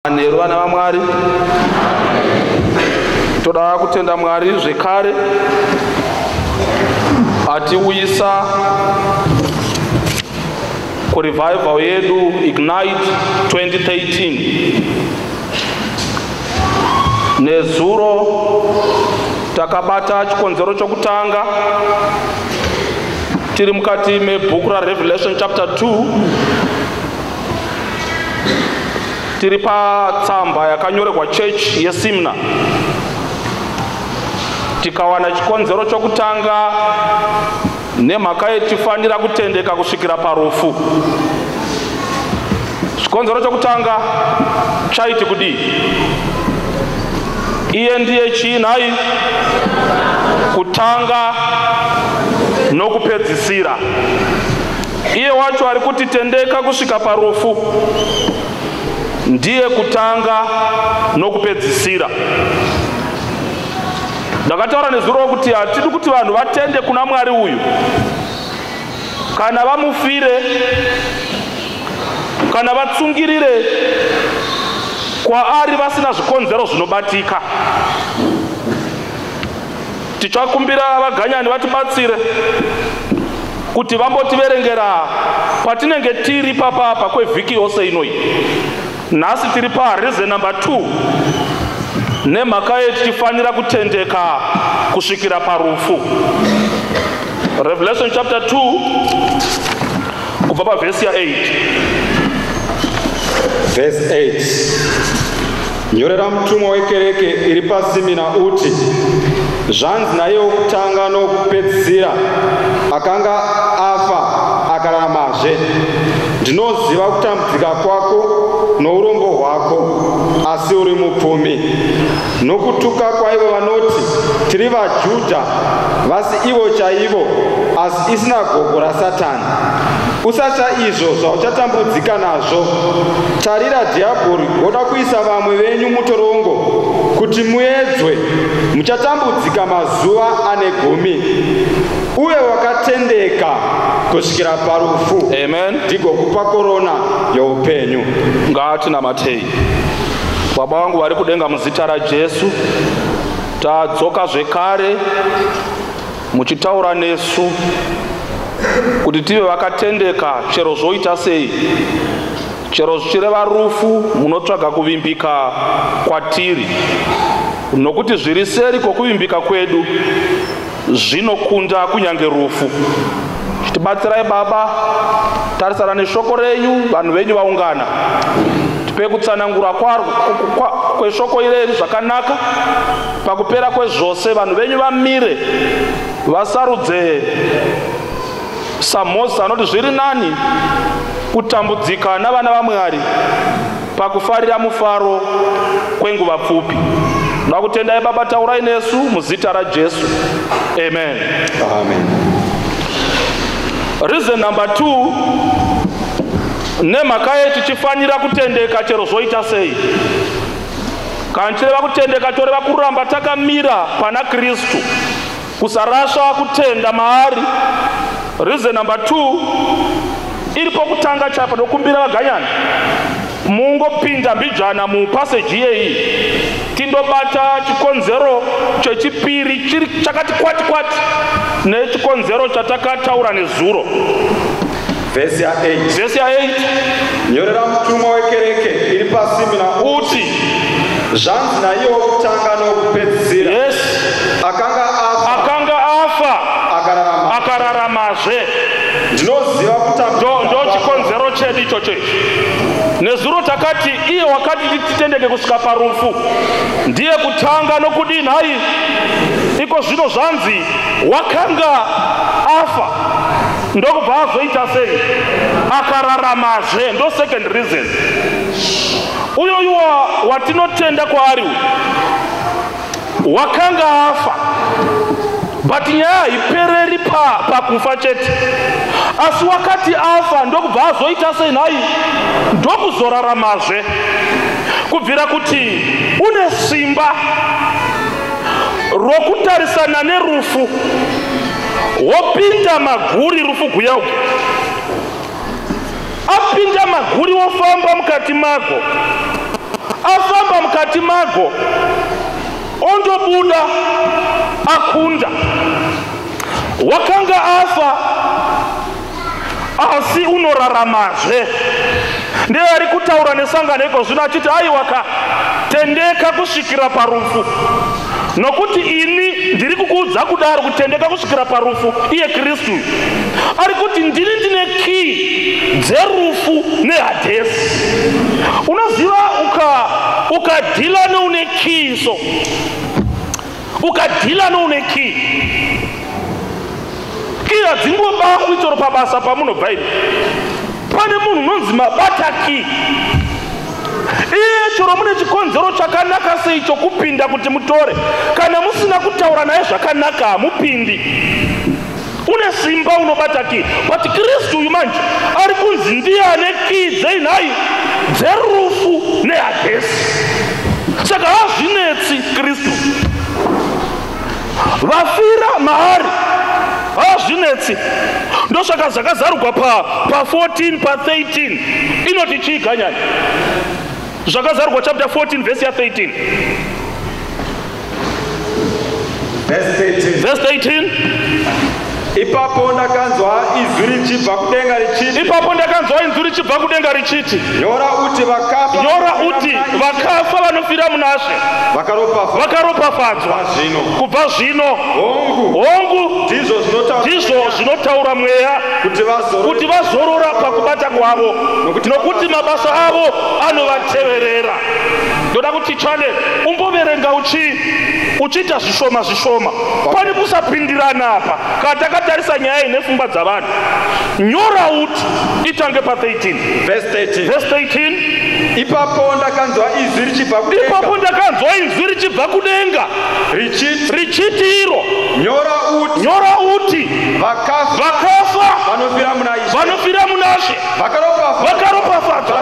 Nero vana vaMwari, toda kutenda Mwari zvekare atiuyisa kurevival yedu Ignite 2013. Nezuro takabata chikonzero chokutanga tiri mukati mebhuku raRevelation chapter 2. Tiri patsamba yakanyorerwa church yeSimna. Tikawana chikonzero chokutanga nemhaka yetifanira kutendeka kusvikira parufu. Chikonzero chokutanga chaiti kudii? Iye ndiye chiinhai, kutanga nokupedzisira. Iye wacho ari kutitendeka kusvika parufu ndiye kutanga nokupedzisira. Ndakataura nezuro kuti hatidi kuti vanhu vatende kuna Mwari uyu kana vamufire kana vatsungirire kwaari vasina zvikonzero zvinobatika. Tichakumbira vaganyani vatibatsire kuti vambotiverengera patinenge tiri papapa kwevhiki yose inoi. Nhasi tiri pareason number 2 nemhaka yetifanira kutendeka kusvikira parufu. Revelation chapter 2 kubva pavhesi ya8. Verse 8. Nyorera mutumwa wekereke iri paSimina uti, zvanzi naye wokutanga nokupedzisira, akanga afa akararamazve. Ndinoziva kutambudzika kwako nourombo hwako, asi uri mupfumi. Nokutuka kwaivo vanoti tiri vaJudha, vasi ivo chaivo, asi isinagogo raSatani. Usacha izvo zvauchatambudzika nazvo. Tarira, dhiabhori oda kuisa vamwe venyu mutorongo kuti muedzwe. Muchatambudzika mazuva ane 10. Uye wakatendeka kusvikira parufu. Amen. Ndigokupa korona youpenyu. Ngatinamatei. Baba vangu vari kudenga, muzita raJesu tadzoka zvekare muchitaura nesu kuti tive vakatendeka chero zvoita sei, chero zvichireva rufu, munotsvaga kuvimbika kwatiri, nokuti zviri seri kwokuvimbika kwedu zvinokunda kunyange rufu. Chitibatsirai Baba, tarisana neshoko renyu, vanhu venyu vaungana, tipe kutsanangura kweshoko ireri zvakanaka. Pakupera kwezvose vanhu venyu vamire vasarudze saMozisi anoti zviri nani kutambudzika navana vaMwari pakufarira mufaro kwenguva pfupi. Ndoda kutendai Baba, taurai nesu muzita raJesu. Amen. Amen. Reason number 2 nemhaka yetichifanira kutendeka chero zvoita sei. Kana tichireva kutendeka toreva kuramba takamira pana Kristu, kusarasha kutenda maari. Reason number 2 iripo kutanga chapa ndokumbira vaganyani mungopinda mbijana mupaseji yeyi tindobata chikonzero chechipiri chiri chakati kwati kwati nechikonzero chatakataura nezuro. Verse ya 8. Verse ya 8. Nyorera mutumwa wekereke iri paSimina uti, zvanzi naye wokutanga nokupedzisira. yes, akanga afa akararamazve. Ndinoziva kutambudzika ndo chikonzero chedu ichocho. Nezuro takati iye wakati titendeke kusvika parufu ndiye kutanga nokudini hai. Iko zvino zvanzi wakanga afa ndokubva azoita sei, akararamazve. Ndo second reason. Uyoyu watinotenda kwaari wakanga afa, but nyaya haipereri pakufa chete, asi wakati afa ndokubva azoita sei nhai, ndokuzoraramazve, kubvira kuti une simba rokutarisana nerufu, wopinda maguri rufu guyauka, apinda maguri wofamba mukati mako, akati mago ondobuda akunda. Wakanga afa asi unoraramazve. Ndiye ari kutaura nesanganeko zvino achiti ai wakatendeka kusvikira parufu. Nokuti ini ndiri kukuudza kudaro kutendeka kusvikira parufu iye Kristu. Ari kuti ndiri ndine key dzerufu neHadesi. Unoziva ukadhila neune key so. Ukadhila neune key. Key hadzingobakwi chero pabasa pamunobva ino. Pane munhu unonzi mabataki. Iye chero mune chikonzero chakanaka sei chokupinda kuti mutore. Kana musina kutaura naye zvakanaka hamupindi. Une simba unobata ki. But Kristu uyu manje ari kunzi ndiye ane ki dzeinhai dzerufu neHadesi. Saka hazvinetsi Kristu. Vafira maari hazvinetsi. Ndosvaka zvakazarugwa pa 14 pa 13 inoti chii ganyani. Zvakazarugwa chapter 14 verse ya 13. Verse 18. Ipapo ndakanzwa inzwi richibva kudenga richiti nyora uti vakafa vanofira munashe vakaropafadzwa kubva zvino. Hongu ndizvo zvinotaura mweya kuti vazorora pakubata kwavo, nokuti mabasa avo anovateverera. Ndoda kuti chane umboverenga uchiita zvishoma zvishoma. Pane kusapindirana apa katakatarisa nyaya inepfungwa dzavanhu. Nyora uti itange pa 13. Verse 13. Ipapo ndakanzwa inzwi richibva kudenga richiti iro nyora uti vakafa vanofira munashe vakaropafadzwa.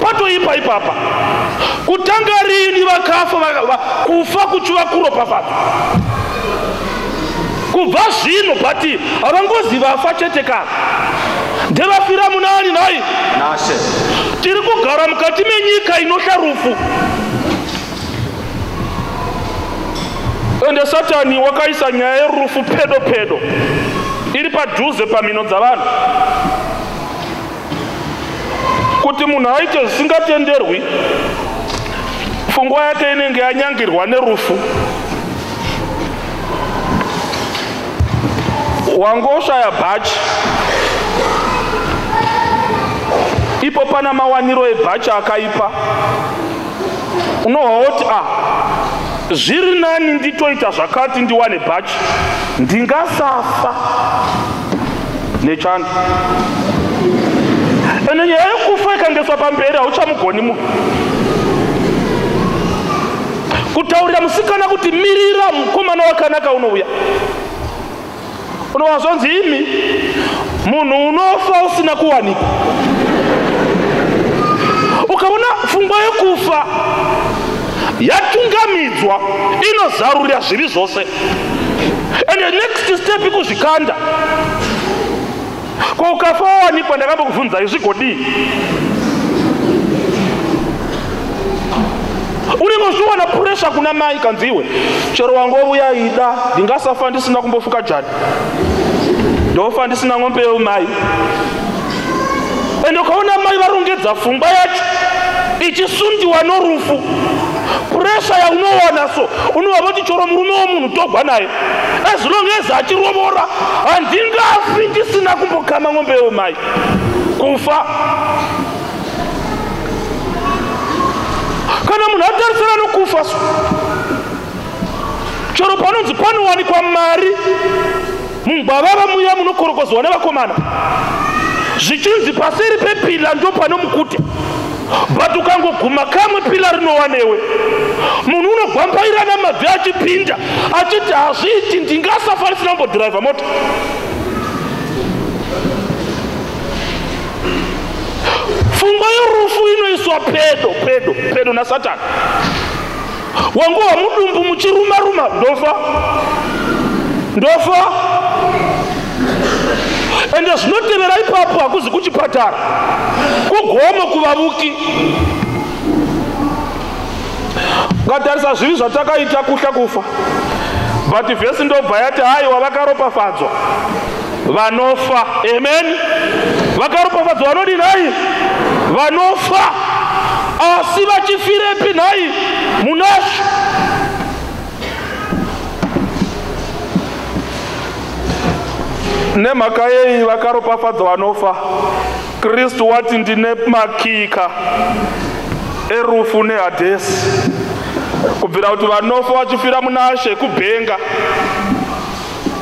Patoipa ipapa kutanga rini vakafa kufa kuchiva kuropafadzwa. Kubva zvino bati havangozi vafa chete kana ndevafira munani nai nashe. Tiri kugara mukati menyika inohla rufu. Ende Satani wakaisa nyaya yerufu pedo iri padhuze pamino dzavanhu kuti munhu aite zvisingatenderwi. Pfungwa yake inenge yanyangirwa nerufu. Wangoshaya bhachi, ipo pana mawaniro ebhachi akaipa. Unohoti zviri nani nditoita zvakati ndiwane bhachi, ndingasafa nechando. Ene nyaya yekufa ikangeswa pamberi hauchamugoni munhu. Kutaurira musikana kuti mirira mukomana wakanaka unouya. Unowazonzi imi munhu unofa usina kuwanikwa. Ukaona pfungwa yekufa yatungamidzwa inozarurira zvivi zvose. And the next step ikuzvikanda. Kwa ukafa wawanikwa ndakambokubvunza izvigodii. Unengozviwana pressure kuna mai kanziwe. Chero wangouya ida ndingasafa ndisina kumbofuka jani. Ndofa ndisina ng'ombe yomai. Ende ukaona mai varongedza pfungwa yacho ichisundiwa norufu. Pressure yaunowana so unowa kuti chero murume womunhu togwa naye. As long as achirovora handingafi ndisina kumbokama ng'ombe yomai. Kufa. Kana munhu atarisana nokufa so chero panonzi panowanikwa mari mungwavava muya munokorokozwa nevakomana zvichinzi paseri pepila ndo panomukute. But ukangoguma kamwe pila rinowanewe munhu unogwambaira namabvi achipinda achiti hazviiti ndingasafa ndisina kumbodhiraivha mota. Pfungwa yorufu inoiswa pedo naSatani. Wangowa mudumbu muchiruma ndofa. Ende zvinotevera ipapo hakuzi kuchipatara, kugoma kuvavuki. ngatarisa zvivi zvatakaita kuhla kufa, but vhesi ndobva yati haiwa vakaropafadzwa vanofa. Amen. Vakaropafadzwa vanodini hai? Vanofa. Asi vachifirepi nhai? Munashe. Nemhaka yei vakaropafadzwa vanofa? Kristu wati ndine makika erufu neHadesi, kubvira kuti vanofa vachifira munashe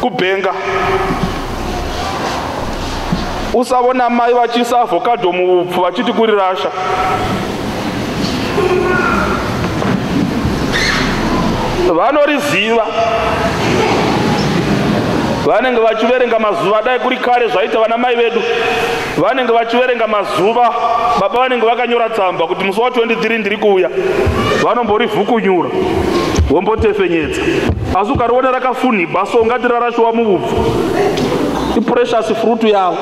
kubhenga. Usavona mai vachisa avocado muupfu vachiti kuri Rasha. Vanoriziva, vanenge vachiverenga mazuva, dai kuri kare zvaita vana mai vedu, vanenge vachiverenga mazuva, baba vanenge vakanyora tsamba kuti musi wa23 ndiri kuuya, vanombori vhukunyura vombotefenyedza. Asi ukariona rakafunhigwa so ungati rarashiwa muupfu. Iprecious fruit yavo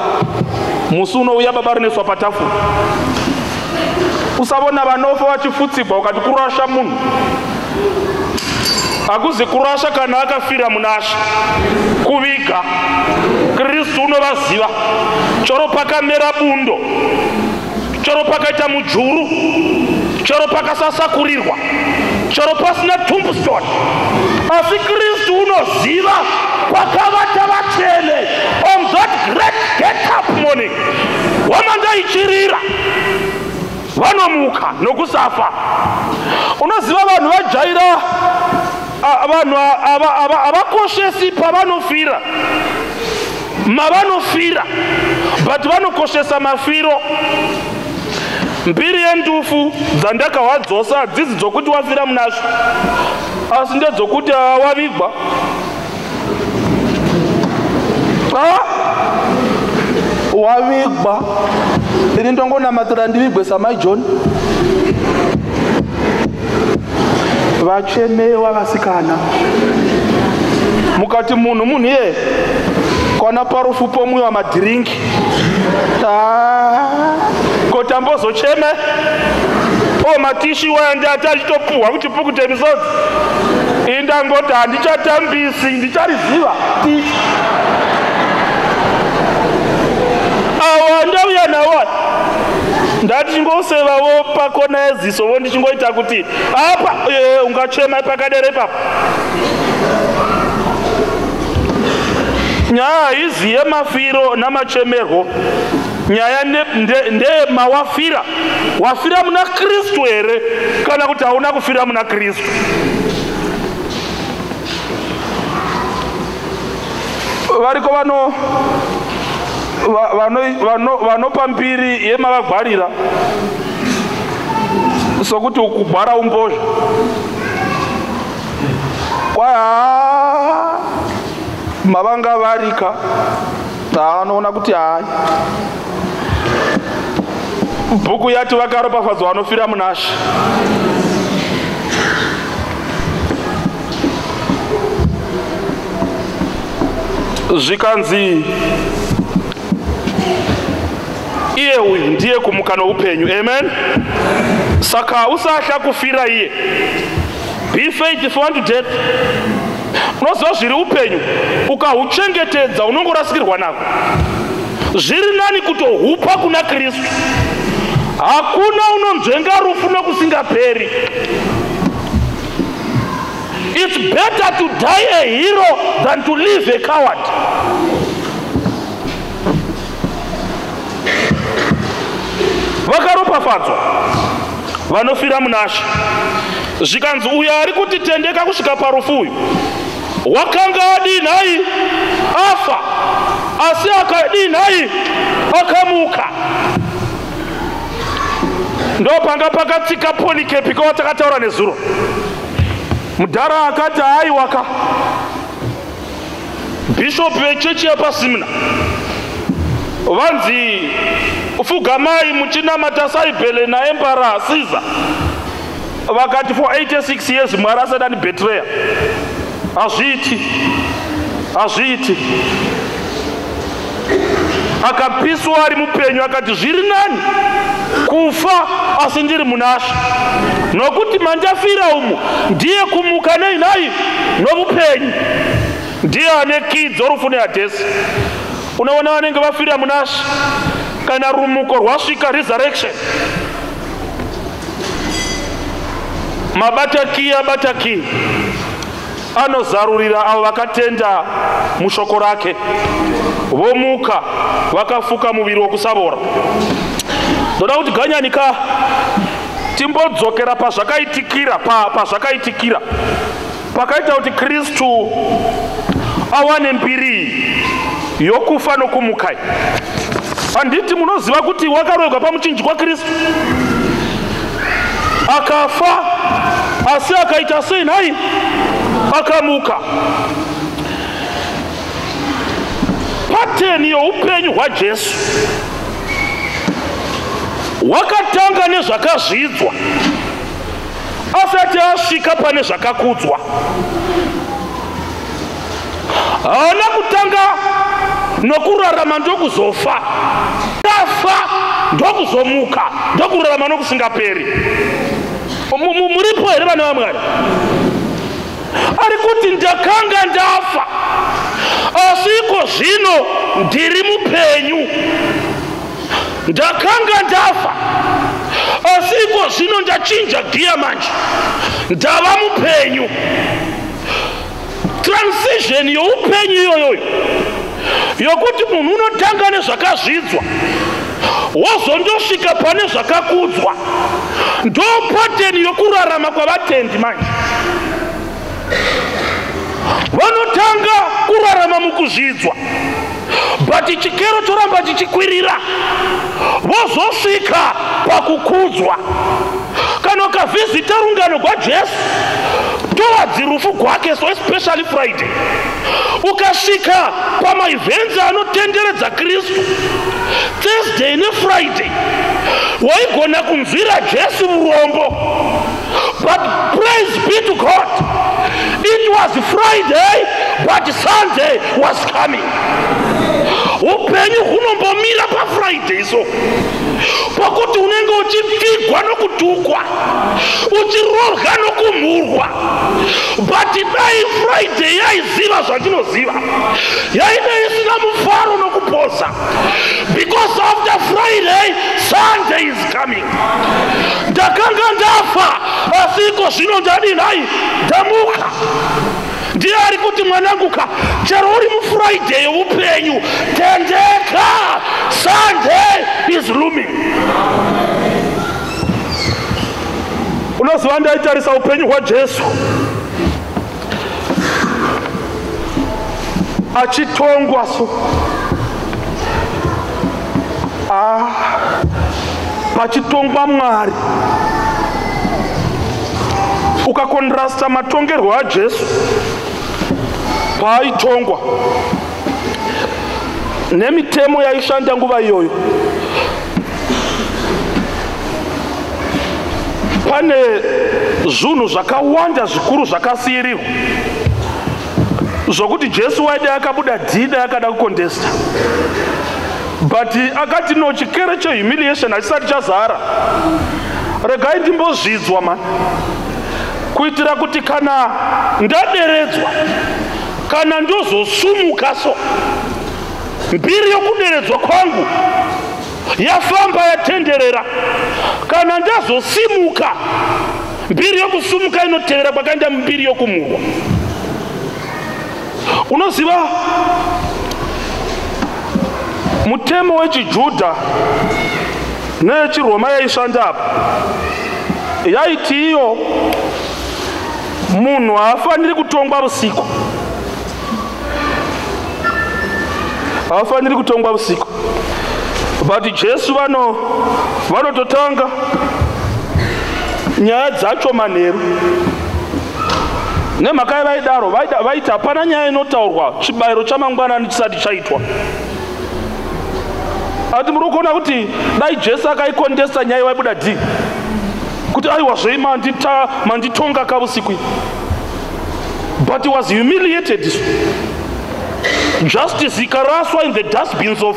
musi unouya baba rineswa patafura. Usavona vanofa vachifutsigwa ukati kurasha munhu. Hakuzi kurasha kana akafira munashe, kuviga. Kristu unovaziva. Choro pakamera bundo, choro pakaita mujuru, choro pakasasakurirwa, choro pasina tombstone, asi Kristu unoziva kwakavata vachene on that great get up morning. Wamanda ichirira vanomuka nokusafa. Unoziva vanhu vajaira vanhu avakoshesi pavanofira, mavanofira, but vanokoshesa mafiro. Mbiri yendufu dzandakahwadzosa hadzidzi dzokuti wafira munashe, asi ndedzokuti wavigwa. Wavigwa. Ini ndongonamatira ndivigwe samai John. Vachemewa vasikana. Mukati munhu ye kona parufu pomwiwa madhiringi. Kotambozocheme matishi waenda atachitopuhwa kuti pukute misodzi. Indangoti handichatambisi, ndichariziva tishi. Awa ndauya nawo ndati ngosevavo pakona yeziso vo ndichingoita kuti apa ungachema pakadere papo. Nyaya izi yemafiro namachemerwo, nyaya ndemawafira. Wafira muna Kristu here kana kuti hauna kufira muna Kristu? Variko vanopa mbiri yemavagwarira sokuti ukugwara umbozha kwa mavanga varika taanoona kuti hai bhuku yati vakaropafadzwa vanofira munashe. Zvikanzi iye uyu ndiye kumuka noupenyu. Amen. Saka usahla kufira iye. Be faithful unto death. Unoziva zviri upenyu ukahuchengetedza unongorasikirwa nako. Zviri nani kutohupa kuna Kristu. Hakuna unonzvenga rufu nokusingaperi. It's better to die a hero than to live a coward. Vakaropafadzwa vanofira munashe. Zvikanzi uyo ari kutitendeka kusvika parufu uyu wakanga adini hai? Afa. Asi akadini hai? Akamuka. Ndo panga pakatsika Polikepi kwatakataura nezuro. Mudhara akati hai waka. Bishop wechechi yapasimina vanzi Fugamai muchinamata Saibhele na Emperor Caesar vakati for 86 years Mwari asati betray. Azviti akapiswa ari mupenyu akati zviri nani kufa asi ndiri munasha, nokuti mandafira umu ndiye kumuka nei nomupenyu, ndiye ane kii dzorufu neHadesi. Unoona vanenge vafira munasha, kana rumuko rwasvika resurrection, mabatakii anozarurira avo vakatenda mushoko rake, vomuka vakafuka muviri wokusavora. Ndoda kuti ganyanika timbodzokera pazvakaitikira pakaita kuti Kristu awane mbiri yokufa nokumuka. Handiti munoziva kuti wakarogwa pamuchinjikwa Kristu akafa, asi akaita sei nhai akamuka. Pateni youpenyu hwaJesu wakatanga nezvakazvidzwa asati asvika pane zvakakudzwa. Haana kutanga nokurarama ndokuzofa, afa ndokuzomuka, ndokurarama nokusingaperi. Muripo here vana vaMwari? Ari kuti ndakanga ndafa, asi iko zvino ndiri mupenyu. Ndakanga ndafa, asi iko zvino ndachinja giya manje, ndava mupenyu. Transition youpenyu iyoyo yokuti munhu unotanga nezvakazvidzwa wozondosvika pane zvakakudzwa, ndo pateni yokurarama kwavatendi manje. Vanotanga kurarama mukuzvidzwa, but chikero choramba chichikwirira, vozosvika pakukudzwa. Kana ukavhizita rungano rwaJesu towards rufu rwake, so especially Friday, ukasvika pamaevents anotenderedza Kristu Thursday neFriday, waigona kunzwira Jesu urombo. But praise be to God, it was Friday but Sunday was coming. Upenyu hunombomira paFriday so, pakuti unenge uchipfigwa nokutukwa, uchirorwa nokumhurwa. But dai Friday yaiziva zvandinoziva, yaida isina mufaro nokuposa, because after Friday Sunday is coming. Ndakanga ndafa, asi iko zvino ndadini hai ndamuka. Ndiye ari kuti mwananguka, chero uri muFriday youpenyu, tendeka, Sunday is looming. Unoziva ndaitarisa upenyu hwaJesu achitongwa so, pachitongwa Mwari, ukakontrasta matongerwo aJesu paaitongwa nemitemo yaishanda nguva iyoyo, pane zvinhu zvakawanda zvikuru zvakasiyirirwa zvokuti Jesu waida akabuda dhida akada kukondesta, but akati no, chikere chehumiliation hachisati chazara, regai ndimbozvidzwa man, kuitira kuti kana ndaderedzwa, kana ndozosumuka so, mbiri yokuderedzwa kwangu yafamba yatenderera, kana ndazosimuka, mbiri yokusumuka inotevera pakaenda mbiri yokumurwa. Unoziva mutemo wechiJudha nechiroma yaishanda apa, yaiti iyo munhu haafaniri kutongwa usiku, haafaniri kutongwa usiku. But Jesu vanototanga nyaya dzacho manheru. Nemhaka yavaidaro vaiti hapana nyaya inotaurwa chibayiro chamangwanani chisati chaitwa. Ati muri kuona kuti dai Jesu akaikondesa nyaya waibuda dhi kuti aiwa zvei manditonga kausiku, but he was humiliated. Justice ikaraswa in the dustbins of,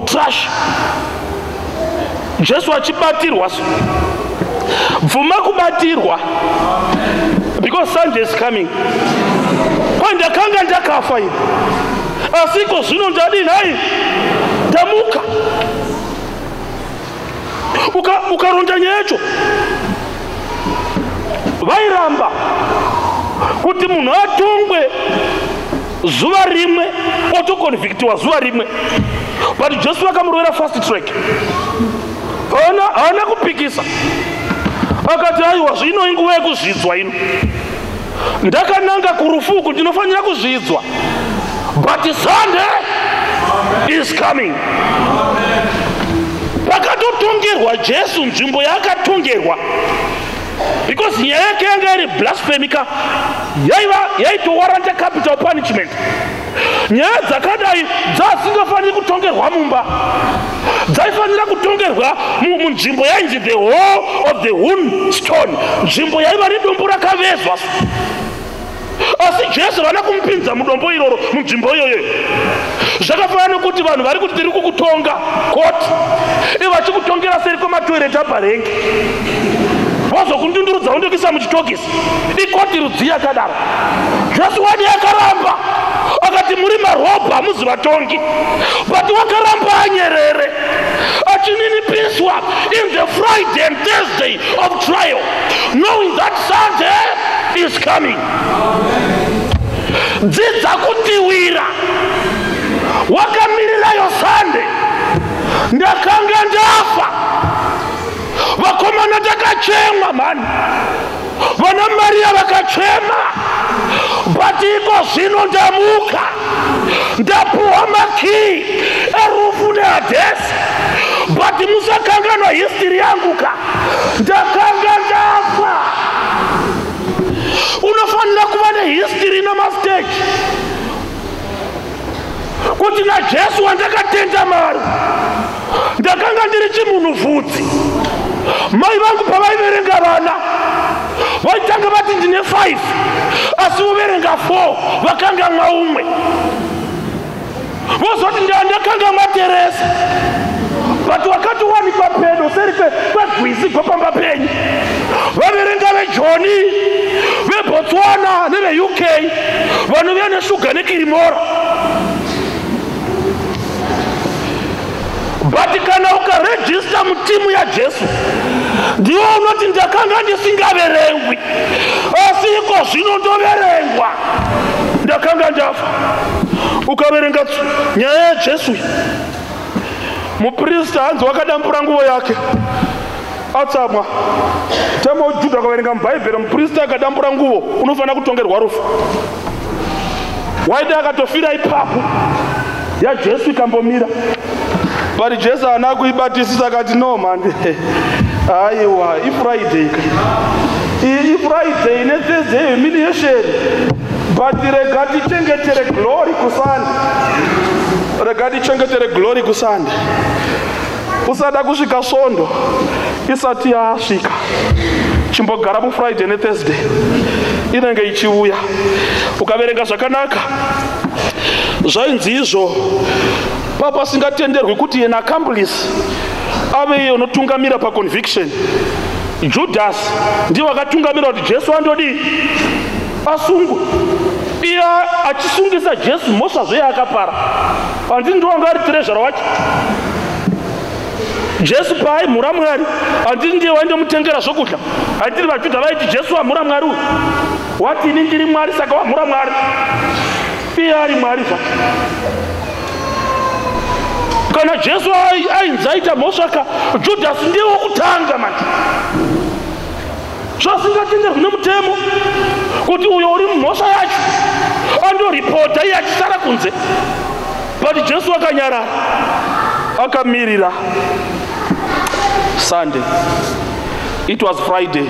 trash. Jesu achibatirwa, bvuma kubatirwa, because Sunday is coming. Kwa ndakanga ndakafa ini, asiko zvino ndadini hai ndamuka. Ukaronda nyaya yacho, vairamba kuti munhu atongwe zuva rimwe otoconvictiwa zuva rimwe, but Jesu vakamurovera fast track. Haana kupikisa, akati aiwa zvino inguva yekuzvidzwa ino, ndakananga kurufu kuti ndinofanira kuzvidzwa, but Sunday is coming. Pakatotongerwa Jesu nzvimbo yaakatongerwa, because nyaya yake yanga iri blasphemica, yaitowarranta capital punishment. Nyaya dzakadai dzasingafaniri kutongerwa mumba, dzaifanira kutongerwa munzvimbo yainzi the hall of the hewn stone, nzvimbo yaiva nedombo rakavezwa. Asi Jesu vana kumupinza mudombo iroro munzvimbo iyoyo. Zvakafanana nokuti vanhu vari kuti tiri kukutonga koti, vachikutongera seri kwematoireti aparengi, vazokundundurudza undokuisa muchitokisi, ikoti rudzi yakadaro. Jesu wadi yakaramba, akati muri marobha hamuzi vatongi, but wakaramba anyerere, achininipiswa in the Friday and Thursday of trial, knowing that Sunday is coming. Dzidza kutiwira, wakamirira yo Sunday, ndakanga ndafa, vakomana takachema mani, vana Maria vakachema, but iko zvino ndamuka, ndapuwa makii erufu neHadesi, but musakanganwa history yanguka, ndakanga ndafa. Unofanira kuva nehistory namastage, kuti naJesu wandakatenda Mwari ndakanga ndiri chimunhuvhudzi. Mai vangu pavaiverenga vana vaitanga vati ndine 5, asi voverenga 4 vakanga mwaumwe. Vozoti ndakanga mwaTeresa, but wakatowanikwa pedo seri kwegwizi kwepamba penyu. Vaverenga veJoni, veBotswana neveUK, vanhu vane shuga nekirimora. But kana ukarejista mutimu ya Jesu, ndiwo unoti ndakanga ndisingaverengwi, asi iko zvino ndoverengwa, ndakanga ndafa. Ukaverenga nyaya yaJesu, muprista hanzi wakadambura nguo yake atsamwa. Tema uJudha akaverenga mubhaibheri, muprista akadambura nguo, unofanira kutongerwa rufu. Waida akatofira ipapo, yaJesu ikambomira. But Jesu haana kuibatisisa, akati no man, aiwa iFriday, iFriday neThursday humiliation, but rega tichengetere glory kuSunday, rega tichengetere glory kuSunday. Usada kusvika svondo isati yasvika, chimbogara muFriday neThursday inenge ichiuya. Ukaverenga zvakanaka, zvainzi izvo papa asingatenderwi kuti yena accomplice ave iye unotungamira paconviction. Judas ndiye akatungamira kuti Jesu andodi asungwe, iye achisungisa Jesu mhosva zveyaakapara. Handiti ndiwo anga ari treasure wacho Jesu paaimhura Mwari, handiti ndiye waindemutengera zvokudya. Handiti vaJudha vaiti Jesu wamhura Mwari uyu, wati ini ndiri Mwari saka wamhura Mwari, iye ari Mwari zvake. Kana Jesu ainzi aita mhosva, Judas ndiye wokutanga manje. Zvasingatenderwi nemutemo kuti uyo uri mumhosva yacho andoripota iye achisara kunze. But Jesu akanyarara, akamirira Sunday. It was Friday,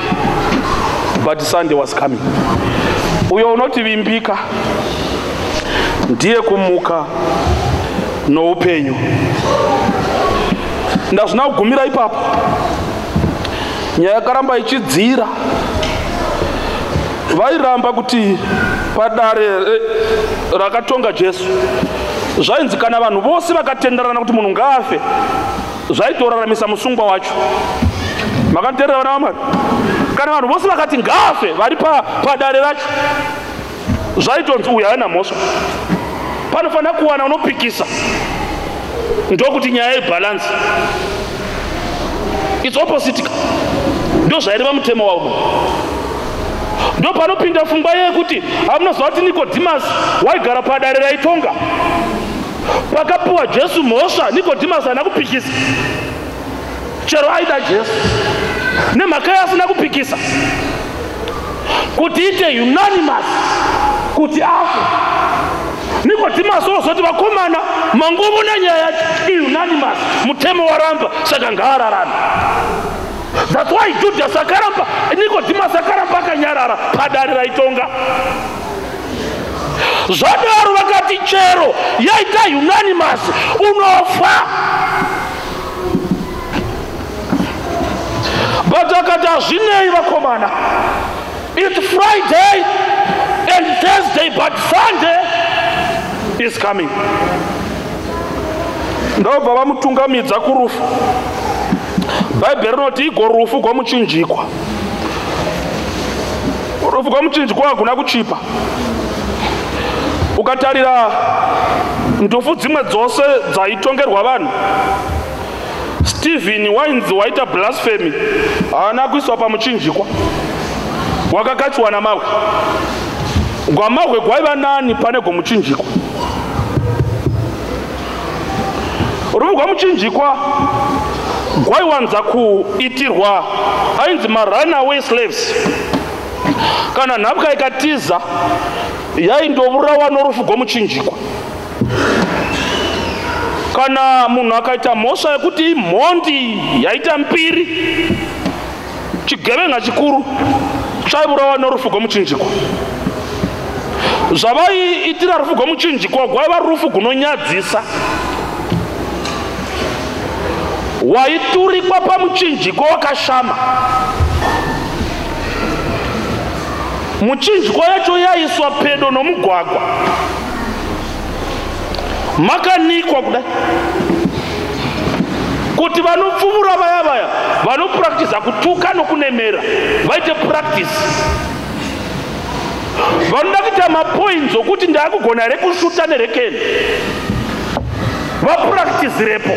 but Sunday was coming. Uyo unotivimbika ndiye kumuka noupenyu. Ndazvina kugumira ipapo, nyaya yakaramba ichidzira. Vairamba kuti padare rakatonga Jesu zvainzi kana vanhu vose vakatenderana kuti munhu ngaafe, zvaitoraramisa musungwa wacho. Makanteerera vana vaMwari? Kana vanhu vose vakati ngafe vari padare racho, zvaitonzi uyu haana mhosva. Panofanira kuwana unopikisa, ndokuti nyaya yebhalansi. It's opposite. Ndo zvaireva mutemo wavo. Ndo panopinda pfungwa yekuti hamunoziva kuti Nikodhimasi waigara padare raitonga. Pakapiwa Jesu mhosva, Nikodhimasi haana kupikisa. Chero aida Jesu, nemhaka asina kupikisa kuti ite unanimous kuti afe. Nikodhimasi ozoti vakomana manguvona nyaya yacho unanimous, mutemo waramba, saka ngaararame. That's why Judas akaramba, Nikodhimasi akaramba akanyarara padare raitonga. Zvadaro vakati chero yaita unanimous unofa. But akati hazvinei vakomana, it's Friday and Thursday, but Sunday is coming. Ndobva vamutungamidza kurufu. Bhaibheri rinoti igwo rufu rwamuchinjikwa. Rufu rwamuchinjikwa hakuna kuchipa. Ukatarira ndufu dzimwe dzose dzaitongerwa vanhu, Stephen Wines waita blasphemy haana kuiswa pamuchinjikwa, wakakatiwa namahwe. Gwamahwe gwaiva nani pane gwomuchinjikwa. Rufu rwamuchinjikwa gwaiwanza kuitirwa ainzi marunaway slaves. Kana nhapwa ikatiza yaindovurawa norufu rwomuchinjikwa. Kana munhu akaita mhosva yekuti imhondi yaita mbiri, chigevenga chikuru, chaivurawa norufu rwomuchinjikwa. Zvavaiitira rufu rwomuchinjikwa gwaiva rufu gunonyadzisa. Waiturikwa pamuchinjikwa wakashama. Muchinjikwa yacho yaiswa pedo nomugwagwa, makanikwa kudai kuti vanopfumura vaya vanopractiza kutuka nokunemera vaite practice. Vanoda kuita mapoints okuti ndaakugona rekushuta nerekeni, vapractice repo.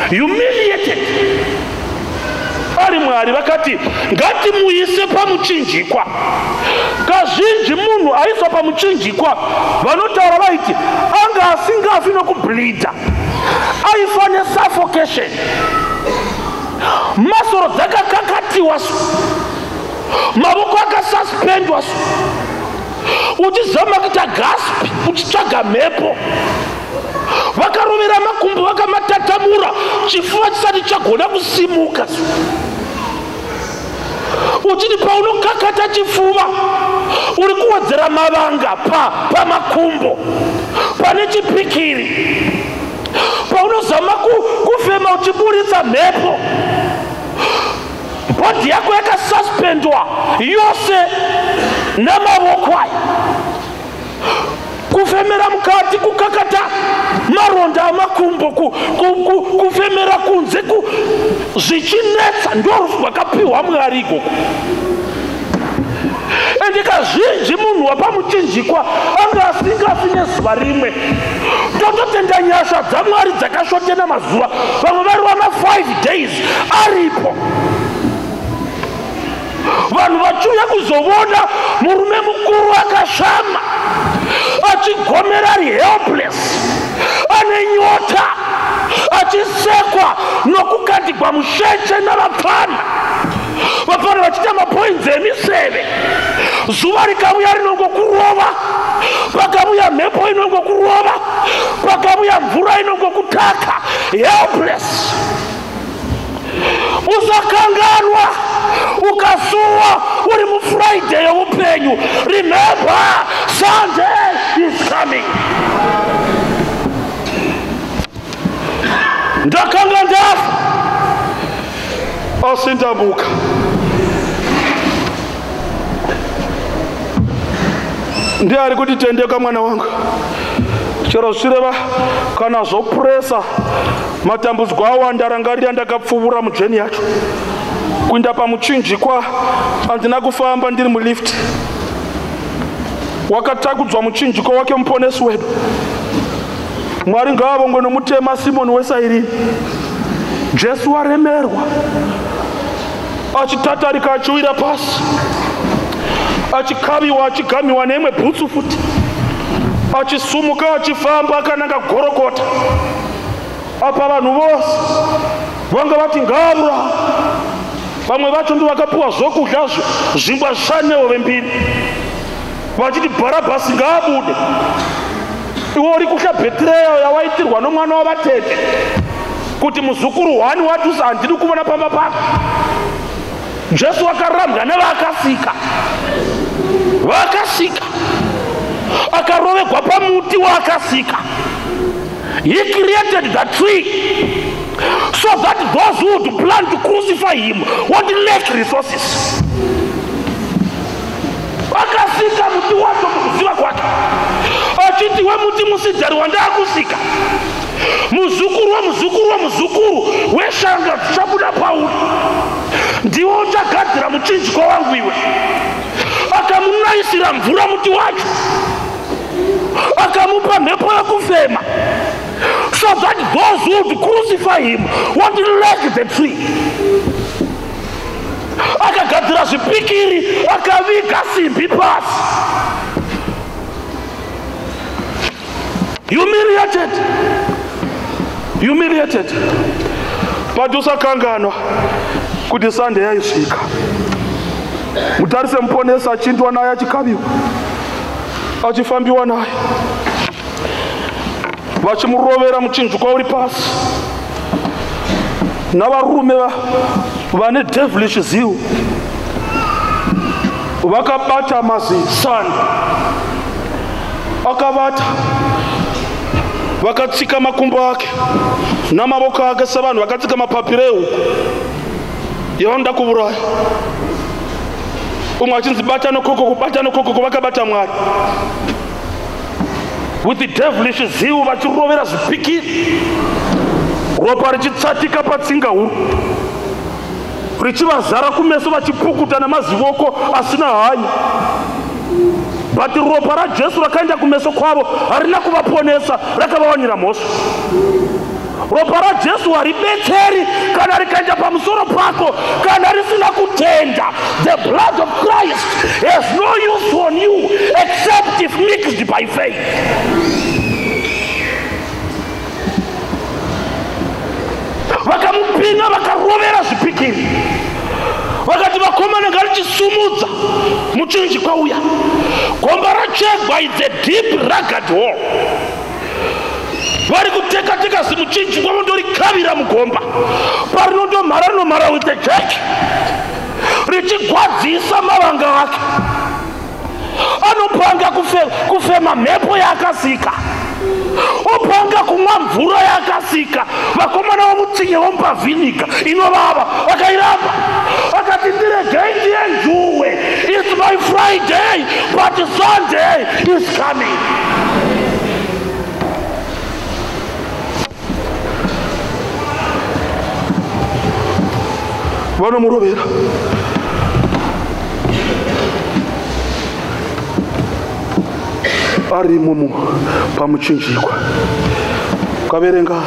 Humiliated. Ari Mwari vakati ngatimuise pamuchinjikwa. Kazhinji munhu aiswa pamuchinjikwa vanotaura vaiti anga asingafi nokubleeda, aifa nesuffocation, masoro dzakakakatiwa, mavoko akasuspendwa, uchizama kuita gasp uchitsvaga mhepo. Vakarovera makumbo vakamatatamura, chifuva chisati chagona kusimuka. Uchiti paunokakata chifuva uri kuwedzera mavanga pamakumbo pane chipikiri. Paunozama kufema uchiburitsa mhepo, bhodhi yako yakasuspendwa yose namavoko aya. Kufemera mukati, kukakata maronda amakumbo, kufemera kunze, zvichinetsa ndorufu rwakapiwa Mwari ikoko. Ende kazhinji munhu wapamuchinjikwa anga asingafi nezuva rimwe. Tototenda nyasha dzaMwari dzakashotena mazuva, vamwe vari vama 5 days aripo. Vanhu vachiuya kuzovona murume mukuru akashama, achigomera ari helpless, ane nyota, achisekwa nokukatigwa musheche navapfana. Vapfana vachiita mapoints emiseve. Zuva rikamuya rinongokurova, pakamuya mhepo inongokurova, pakamuya mvura inongokutaka. Helpless. Usakanganwa ukasuwa uri muFriday youpenyu. Remember, Sunday is coming. Ndakanga ndafa asindamuka. Ndiari kuti tendeka mwana wangu. chero zvireva kana zvopuresa matambudziko awanda. Rangarira ndakapfuura mujeni yacho kuenda pamuchinjikwa, handina kufamba ndiri mulift. Wakatakudzwa muchinjikwa wake muponesi wedu. Mwari ngaavongwe nomutema Simoni weSairini. Jesu waremerwa achitatarika achiwira pasi, achikaviwa achigamiwa neimwe bhutsu futi, achisumuka achifamba akananga Gorogota. Apa vanhu vose vanga vati ngaavura. Vamwe vacho ndo vakapiwa zvokudya zvingwa zvishanu nehove mbiri, vachiti Bharabhasi ngaabude. Iwe uri kudya bhetireyo yawaitirwa nomwana wavatete kuti muzukuru wani watusa handiri kuona pamba pake. Jesu akarambwa nevakasika, akarovegwa pamuti waakasika. He created the tree so that those who would plan to crucify him would lack resources. Akasika muti wacho mukuziva kwake, achiti wemuti musidhari wandaakusika, muzukuru weshanga tichabuda pauri, ndiwo uchagadzira muchinjikwa wangu iwe. Akamunaisira mvura muti wacho, akamupa mhepo yekufema, so that those who would crucify him would lack the tree. Akagadzira zvipikiri, akaviga simbi pasi. Humiliated. Padusakanganwa kuti Sunday yaisvika. Mutarise muponesi achindwa naye achikaviwa, achifambiwa naye, vachimurovera muchinjikwa uri pasi navarume vane devilish zeal. Vakabata mazisanda, akavata, vakatsika makumbo ake namavoko ake savanhu vakatsika mapapiro ehuku yavandoda kuuraya. Umwe achinzi bata nokoko, vakabata Mwari. With the devilish zeal vachirovera zvipikiri, ropa richitsatika patsinga huru, richivazara kumeso vachipukuta namazivoko asina hanya. But ropa raJesu rakaenda kumeso kwavo harina kuvaponesa, rakavawanira mhosva. Ropa raJesu haribetseri kana rikaenda pamusoro pako kana risina kutenda. The blood of Christ has no use on you except if mixed by faith. Vakamupinga vakarovera zvipikiri, vakati vakomana ngarichisumudza muchinjikwa uya. Gomba rachegwa, it's a deep rugged hole. Vari kuteka zimuchinjikwa vondorikavira mugomba, parinondomhara with a jack, richigwadzisa mavanga ake. Anopanga kufema mhepo yaakasika, opanga kumwa mvura yaakasika. Vakomana vomutsinye vomupa vhinika inovava, vakairamba. Akati ndiregei ndienjuwe, it's my Friday but Sunday is coming. Vanomurovera. Ari pamuchinjikwa, kaverenga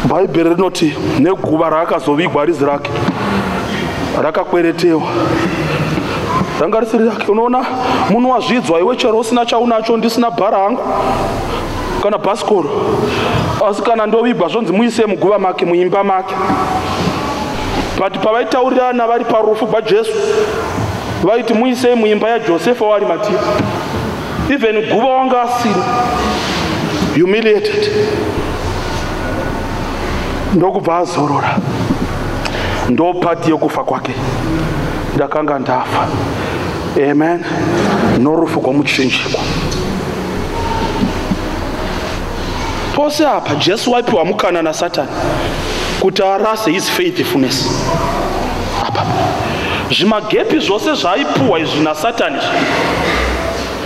Bhaibheri rinoti neguva raakazovigwa rizi rake rakakweretewa, ranga risiri rake. Unoona, munhu wazvidzwa iwe, chero usina chaunacho, ndisina bhara hangu kana bhasikoro, asi kana ndovigwa zvonzi muise muguva make, muimba make. But pavaitaurirana vari parufu rwaJesu, vaiti muisei muimba yaJosefa waArimatea. Even guva wanga asina. Humiliated. Ndokubva azorora, ndopati yokufa kwake. Ndakanga ndafa. Amen. Norufu rwamuchinjikwa. Pose apa Jesu waipiwa mukana naSatani kuti arase his faithfulness. Apa zvimagepi zvose zvaipiwa izvi naSatani,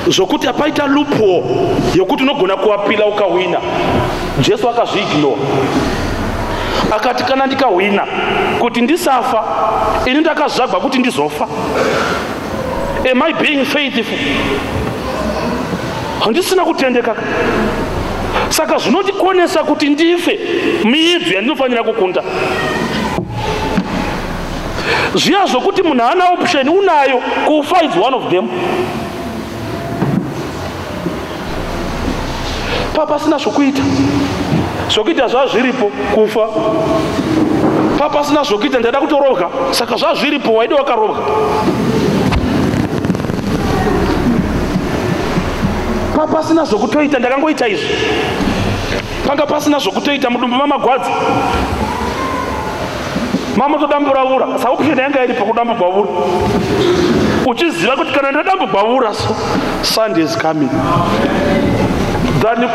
zvokuti apaita loophole yokuti unogona kuapila ukahwina. Jesu akazviignora akati kana ndikahwina kuti ndisafa ini ndakazvagwa kuti ndizofa. Am I being faithful? Handisina kutendeka. Saka zvinondikonesa kuti ndife miidzo yandinofanira kukunda. Zviya zvokuti munhu haana option, unayo, kufa is one of them. Papasina zvokuita, zvokuita zvazviripo kufa. Papasina zvokuita ndada kutorovwa, saka zvazviripo waida wakarovwa. Papasina zvokutoita ndakangoita izvi. Panga pasina zvokutoita mudumbu mamagwadzi. Mama todamburavura, saoption yanga iripo kudambugwavura. Uchiziva kuti kana ndadambugwavura so Sunday is coming. Than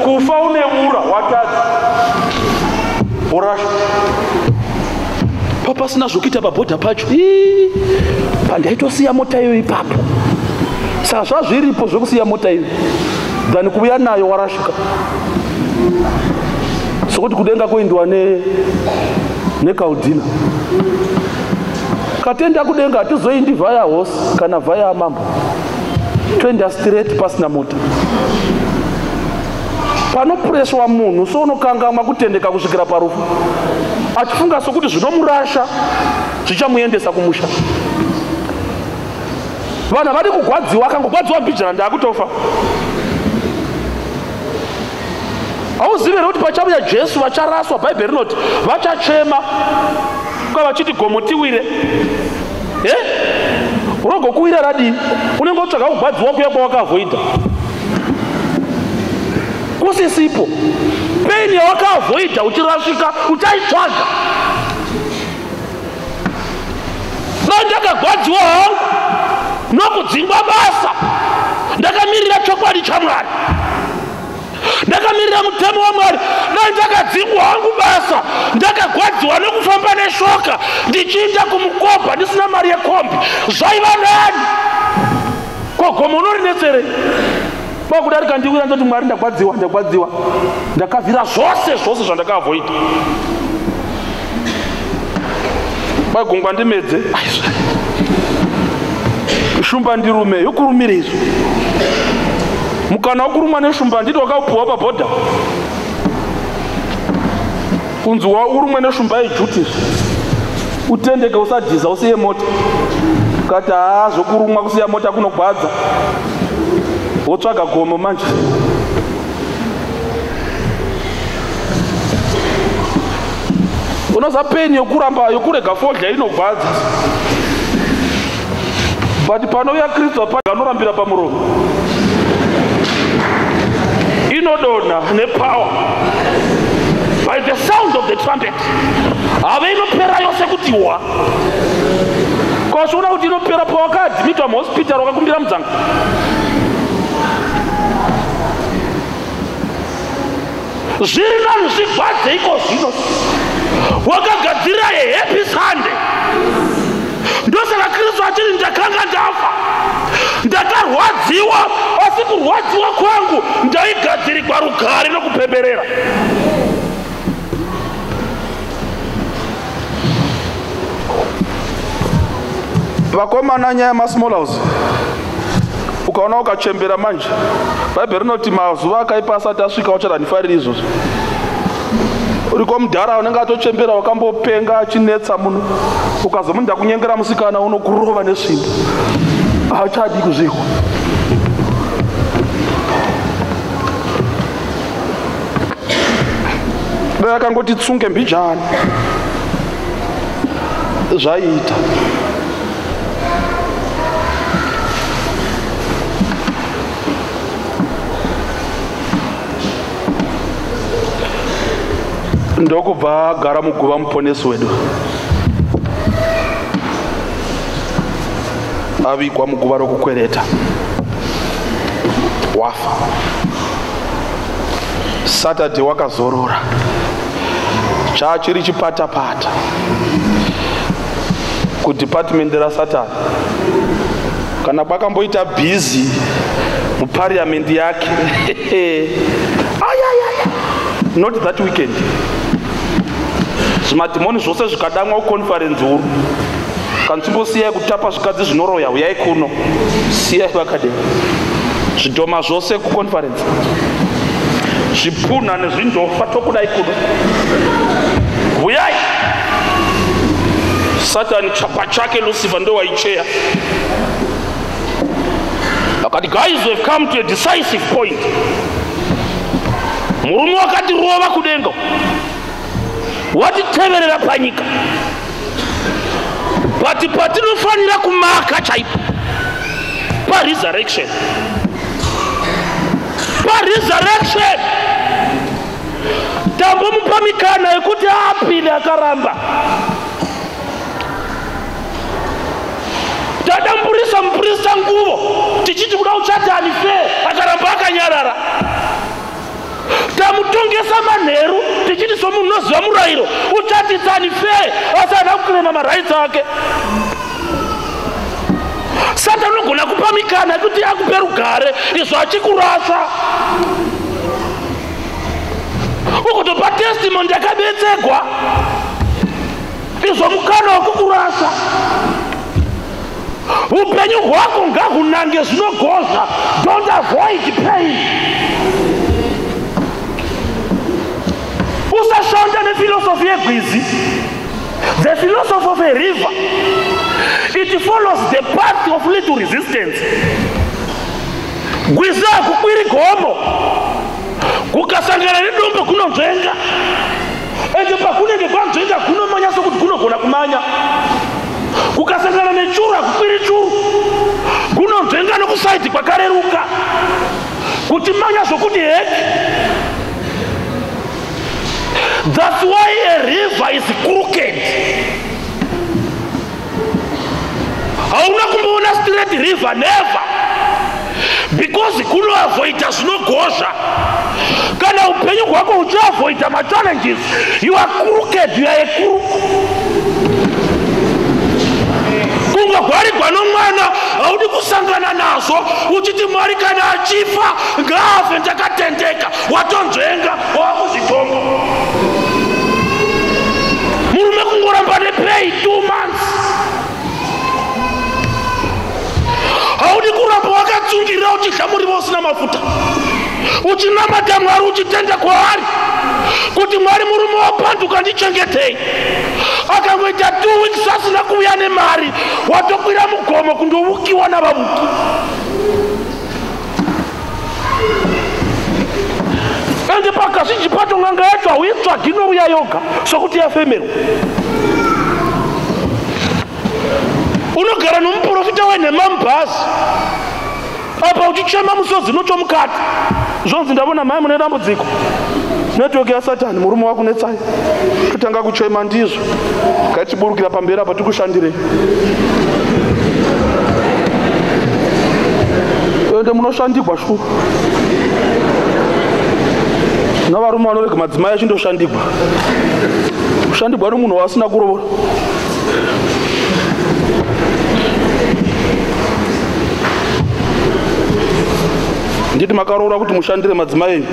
kufa uneura watatu. Orasha. Papasina zvokuita pabhodha pacho. Pandaitosiya mota iyo ipapo. Saka zvazviripo zvokusiya mota iyo. Than kuuya nayo warashika. Sokuti kudenga kuendwa nekaudhina. Katenda kudenga hatizoindi vaya horse kana vaya mambo. Toenda straight pasina mota. Panopureswa munhu so unokangamwa kutendeka kusvikira parufu. Achifunga sokuti zvinomurasha zvichamuendesa kumusha. Vanhu vari kugwadziwa, akangogwadziwa mbijana ndaakutofa. Hauzivi here kuti pachauya Jesu vacharaswa, Bhaibheri rinoti vachachema kwa vachiti gomotiwire. Unogokuwira radii? Unenge utsvaga kugwadziwa kuya kwawakavhoidha. Kusisipo. Peni yawakavhoidha uchirasvika uchaitsvaga. Ndakagwadziwa hangu nokudzingwa basa. Ndakamirira chokwadi chaMwari. Ndakamirira mutemo waMwari. Ndakadzingwa hangu basa. Ndakagwadziwa nokufamba neshoka ndichienda kumukopa ndisina mari yekombi. Zvaiva nani? Kogomo unorinetsere. Pakudarika ndiwira ndoti Mwari ndagwadziwa. Ndakavhira zvose zvandakavhoita. Pagungwa ndimedze. Shumba ndirume yokurumira izvo. Mukana wokurumwa neshumba ndito wakaupuwa pabhodha. Kunzwa urumwe neshumba yejuti. Utendeke usadhiza usiye mota. Kati zvokurumwa kusiya mota kunogwadza. Wotsvaga gomo manje. Unoza peni yokuramba yokurega fodya inogwadza. But panouya Kristu anorambira pamuromo. Inodona nepower. By the sound of the trumpet. Ave inopera yose kutiwa. Kwasvona kuti inopera pawakadhimitwa muhospitari wakakumbira mudzanga. Zviri nani zvigwadze iko zvino. Wakagadzira happy Sunday. Ndosaka Kristu achiri ndakanga ndafa. Ndakarwadziwa, asi kurwadziwa kwangu ndaigadzirirwa rugare nokupemberera. Vakomana nyaya masmall house. Ukaona ukachembera manje. Bhaibheri rinoti mazuva akaipa asati asvika ucharanifarira izvozvo. Uriko mudhara unenge atochembera wakambopenga achinetsa muno. Ukazomunda kunyengera musikana unokurova nesvimbo. Hachadi kuzvikwa. Dai akangoti tsunge mbijana. Zvaita. Ndokubva agara muguva muponesi wedu. Avigwa muguva rokukwereta. Wafa. Saturday wakazorora. Chachiri chipata-pata. Kudepartment raSatani. Kana kwakamboita busy muparliament yake. Not that weekend. Zvimadhimoni zvose zvikadamwa kuconference huru. Kanzimbosiyai kutapa zvikadzi zvinoroya, uyai kuno. Siyai vakadai. Zvidhoma zvose kuconference. Zvipuna nezvindofa tokudai kuno. Uyai. Satan chapa chake Lucifer ndo waichea. Akati, guys, we have come to a decisive point. Murume wakati rova kudenga. Watiteverera panyika. Patinofanira kumaka chaipo. Pa resurrection. Tambo mupamikana yekuti apile akaramba. Tadamburisa mprista nguvo. Tichiti kuda uchati anife. Akaramba akanyarara. Tamutongesa manheru. Tichiti somu unoziva murayiro. Uchati anife. Asana kuklema marights ake. Satan unogona kupamikana kuti akupe rugare izvo achikurasa. Ukotopa testimony yakabetsegwa izvo mukana wekukurasa. Upenyu hwako ngahunange zvinogozva. Don't avoid pain. Usashanda nephilosophy yegwizi. The philosophy of a river, it follows the path of little resistance. Gwiza kukwiri gomo, kukasangana nedombo kunonzvenga. Ende pakunenge kwanzvenga kunomanyaso kuti kunogona kumanya. Kukasangana nechura kukwiri churu, kunonzvenga nokusaiti kwakareruka. Kuti manya zvokuti heki. That's why a river is crooked. Hauna kumboona straight river, never. Because kuno avoida zvinogozha. Kana upenyu hwako uchiavoida ma challenges, you are crooked, you are a crook. Kunga gwari gwano mwana, haudi kusangana nazo, uchiti mwari kana achifa, ngaafe ndakatendeka, watonzvenga, wakuzitongo. Murume kungoramba nepay 2 months. Haudi kuramba wakatsungira uchidya muriwo usina mafuta. Uchinamata Mwari uchitenda kwaari. Kuti Mwari murume wapanduka ndichengetei. Akangoita 2 weeks asina kuuya nemari. Watokwira mugomo kundoukiwa navavuki. Ende pakazhinji pacho nganga yacho hauitsvagi nouya yoga sokuti yafemerwa. Unogara nomuprofita wenhema mubhazi. Apa uchichema musodzi nochomukati. Zvonzi ndavona mai mune dambudziko. Netiweki yaSatani murume wakunetsai. Kutanga kuchema ndizvo. Ngatiburukira pamberi apa tikushandirei. Ende munoshandigwa shuru. Navarume vanorega madzimai achindoshandigwa. Kushandigwa nomunhu wasina kuroora. Nditi makaroora kuti mushandire madzimai enyu.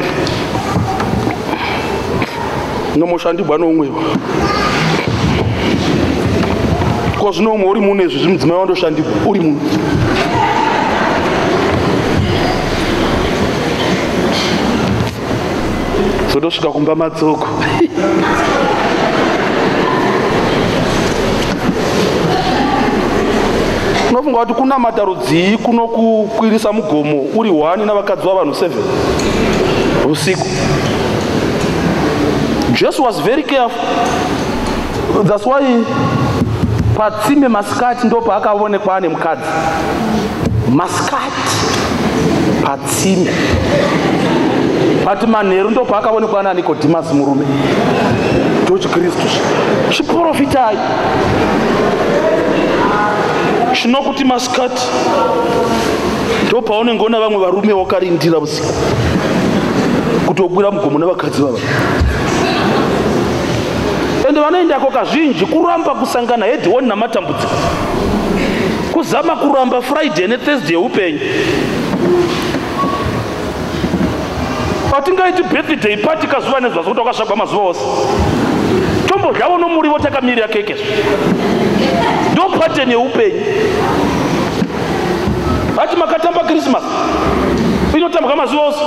Nomoshandigwa noumwewo. Ko zvino umwe uri muno izvi mudzimai wandoshandigwa uri muno. Zodosvika kumba matsoko. Unofunga kuti kunamata rudzii kunokukwirisa mugomo uri 1 navakadzi vavanhu 7 usiku. Jesus was very careful. That's why patsime masikati ndo paakaonekwa ane mukadzi. Masikati patsime. Pati manheru ndo paakaonekwa ana Nicodemus murume. Ndochikristu chiprofitai. Chinokuti masikati ndo paunengona vamwe varume wakarindira usiku kutokwira mugomo nevakadzi vava. Ende vanoendako kazhinji kuramba kusangana hedhoni namatambudziko. Kuzama kuramba Friday neThursday upenyu. patingaiti birthday party kazuva nezva sokuti wakasvagwa mazuva ose tombodlavo nomurivo takamirira keke ndo pateni yeupenyu hati makatamba Christmas inotambwa mazuva ose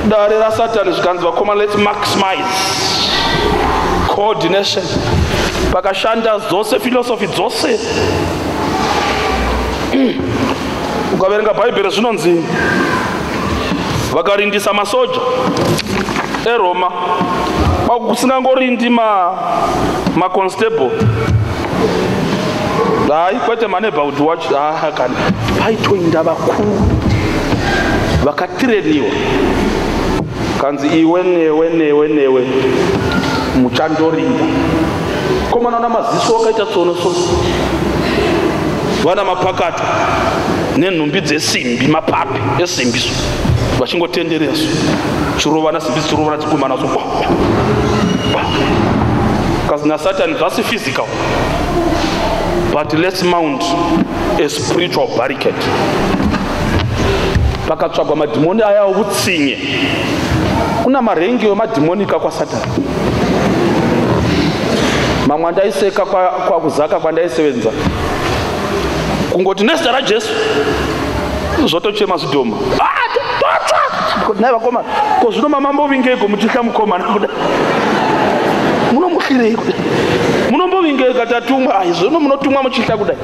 dare rasatani zvikanzi vakoma let's maximize coordination pakashanda dzose philosophy dzose ukaverenga bhaibheri zvinonzi vakarindisa masoja eRoma kusingangorindi maconstable hai kwete maneighborhood watch kana paitoinda vakuru vakatireniwa kanzi iwe newe muchandorinda komana na maziso wakaita tsono vana mapakata nenhumbi dzesimbi mapapi esimbi vachingotendereso chirovana simbi chirovana chikumana so kazi naSatani zvasi physical but let's mount a spiritual barricade pakatsvagwa madhimoni aya ovutsinye kuna marengi wemadhimonika kwaSatani mamwe andaiseka kwakuzaka kwandaisevenza kungoti nezita raJesu zvotochema zvidhoma nai vakoma ko zvino mamambovingeko muchihla mukomana kuda munomuhlirei kudai munombovingeka tatumwa zvino munotumwa muchihla kudai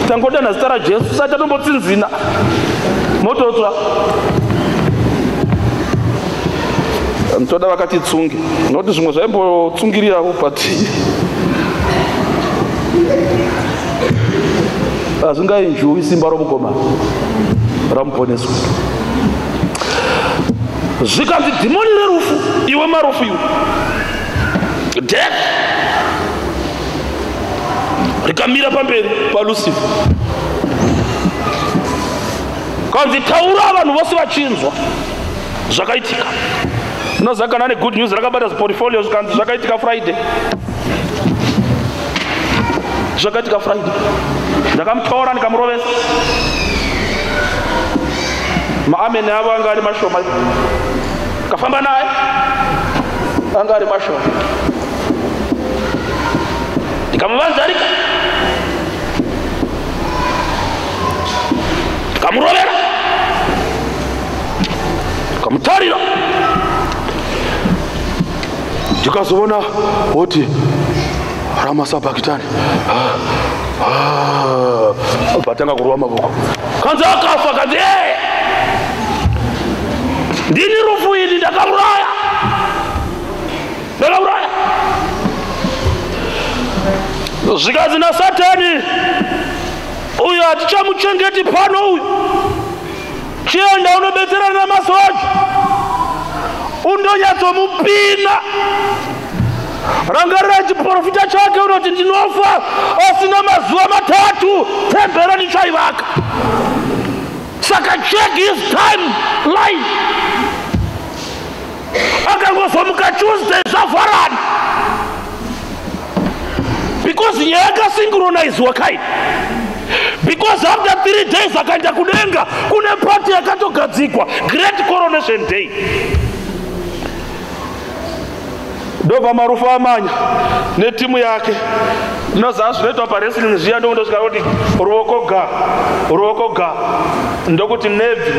tangodana zita raJesu sati atombotsinzina mototsva ntoda vakatitsunge nokuti zvimwe zvaimbotsungirirawo but hazvingainjuwi simba romukomana ramuponeswa zvikanzi dhimoni rerufu iwe marufu iwe death rikamira pamberi paLucifer kanzi taura vanhu vose vachinzwa zvakaitika unozakana negood news rakabata ziportfolio zvikanzi zvakaitika Friday zvakaitika Friday ndakamutora ndikamurovesa maameni avo anga ari mashoma kafamba naye anga ari mashoma ndikamuvanzarika ndikamurovera ndikamutarira ndikazoona woti ramasabhakitani batanga kurova mavoko kanzi akafa kanzi ndini rufu ili ndakamuraya zvikanzi naSatani uyu hatichamuchengeti pano uyu chienda unobetserana namasoja undonyatsomupina rangarira chiprofita chake unoti ndinofa asina mazuva matatu tembera ndichaivaka saka check his timeline akangozomuka Tuesday zvavharana because nyaya yakasynchronizewa kai because after 3 days akaenda kudenga kune party yakatogadzikwa great coronation day ndobva marufu amanya netimu yake ndinoziva zvinoitwa paWrestling zviya ndokundosvika kuti ruoko ga ndokuti Navy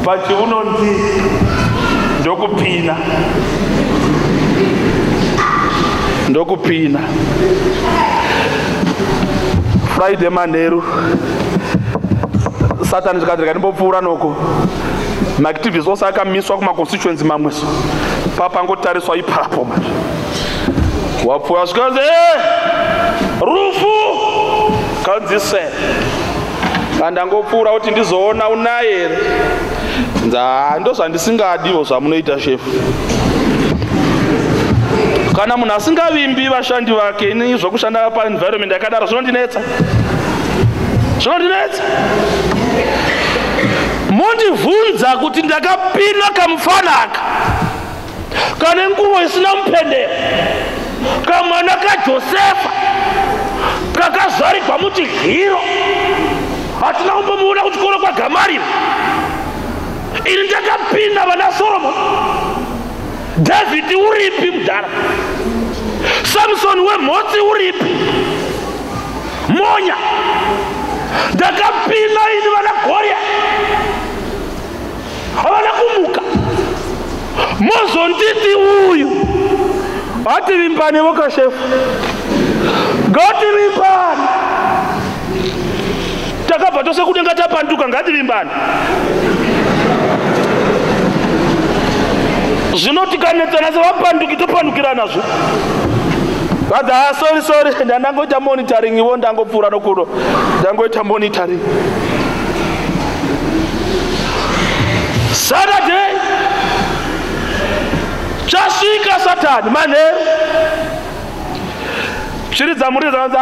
pachiunonzi ndokupina Friday manheru Satani zvikati ndikambopfuura noko maactivists ose akamiswa kumaconstituency mamweso papangotariswa ipapo wapfuura zvikanzi rufu kanzise andangopfuura kuti ndizoona unaye here ndozvandisingadiwo zvamunoita shefu kana munhu asingavimbi vashandi vake ini zvokushanda paenvironment yakadaro zvinondinetsa mondibvunza kuti ndakapinwa kamufanaka kana nguvo isina mupendero, kamwana kaJosefa kakazvarigwa muchigiro, hatina kumbomuona kuchikoro kwaGamariri. Ini ndakapinda vana Soromoni. Dhavhidhi uripi mudhara? Samsoni wemhotsi uripi? Monya. Ndakapinda ini vana Goria, havana kumuka. Mozonditi uyu hati vimbani vokashefu, ngati vimbani takabva tose kudenga tapanduka, ngati vimbani. Zvino tikanetsana sevapanduki topandukirana. Sorry, ndangoita monitoring iwo, ndangopfuura nokuno, ndangoita monitoring. Saturday chasvika Satani manheru. Shiri dzamuri dzakanzi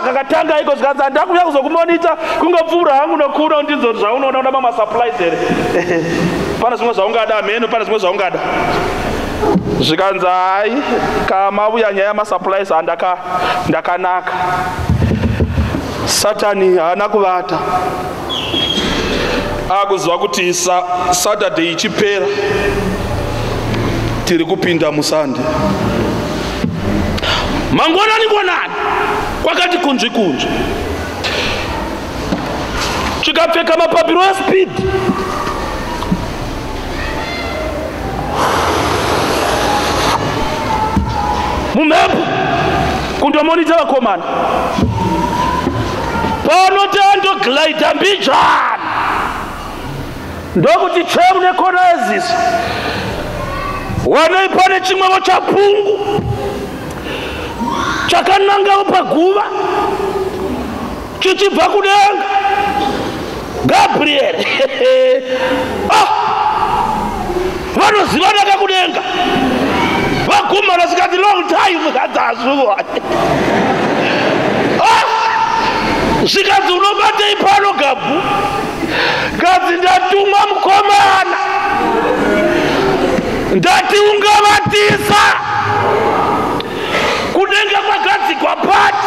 kakatanga iko zvikanzi ndakuuya kuzokumonita kungopfuura hangu nokuno ndidzo zvaunoona una mamasupplies here. Pane zvimwe zvaungada mhenu, pane zvimwe zvaungada. Zvikanzi hai kamauya nyaya yamasupplies ndakanaka. Satani haana kuvata. Akuziva kuti Saturday ichipera tiri kupinda musande. Mangwanani kwakati kunzvi. Tikapfeka mapapiro espeed. Mumhepo kundomonita vakomana. Pano tandoglida mbijana. Ndokuti chemu nekona eziso. Wanei pane chimwevo chapungu chakanangawo paguva chichibva kudenga. Gabriel vanozivana kakudenga, vagumana zikati long time kadzazuwa. Zvikanzi unobatei pano Gabu? Kadzi ndatumwa mukomana, ndati ungavatisa kudenga kwagadzikwa pati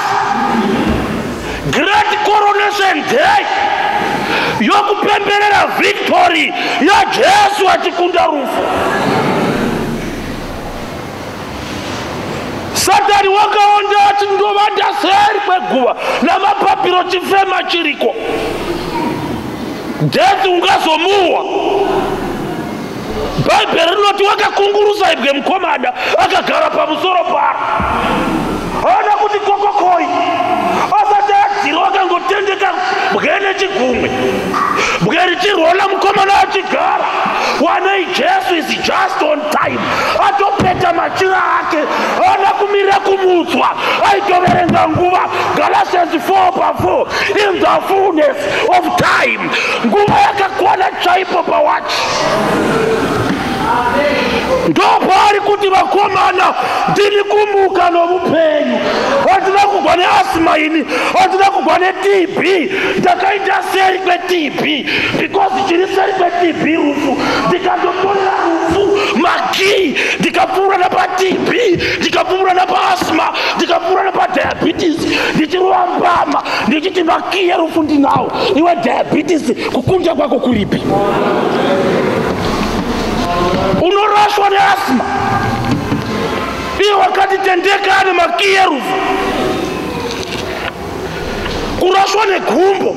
Great Coronation Day yokupemberera victory yaJesu achikunda rufu. Satani wakaonda ati ndovanda seri kweguva namapapiro chifema chiriko. Death ungazomuwa. Bhaibheri rinoti wakakungurusa ibwe mukomana akagara pamusoro paro. Haana kuti kokokoi. Asati adziro wakangotendeka bwene chigumwe. Bwe richirwona mukomana achigara. Wanei Jesu is just on time. Atopeta machira ake. Haana kumira kumutswa. Aitoverenga nguva. Galatians 4:4. In the fullness of time. Nguva yakakwana chaipo pawachi. Ndopari kuti vakomana ndiri kumuka nomupenyu. Handina kugwa neasima ini, handina kugwa neTB. Ndakaita seri kweTB because chiri seri kweTB rufu. Ndikandotorera rufu makii, ndikapfuura napaTB, ndikapfuura napaasima, ndikapfuura napadiabetes. Ndichirova mbama ndichiti makii yerufu ndinawo. Iwe diabetes kukunda kwako kuripi? Unorashwa neasima. Iye wakatitendeka ane makii yerufu. Kurashwa negumbo.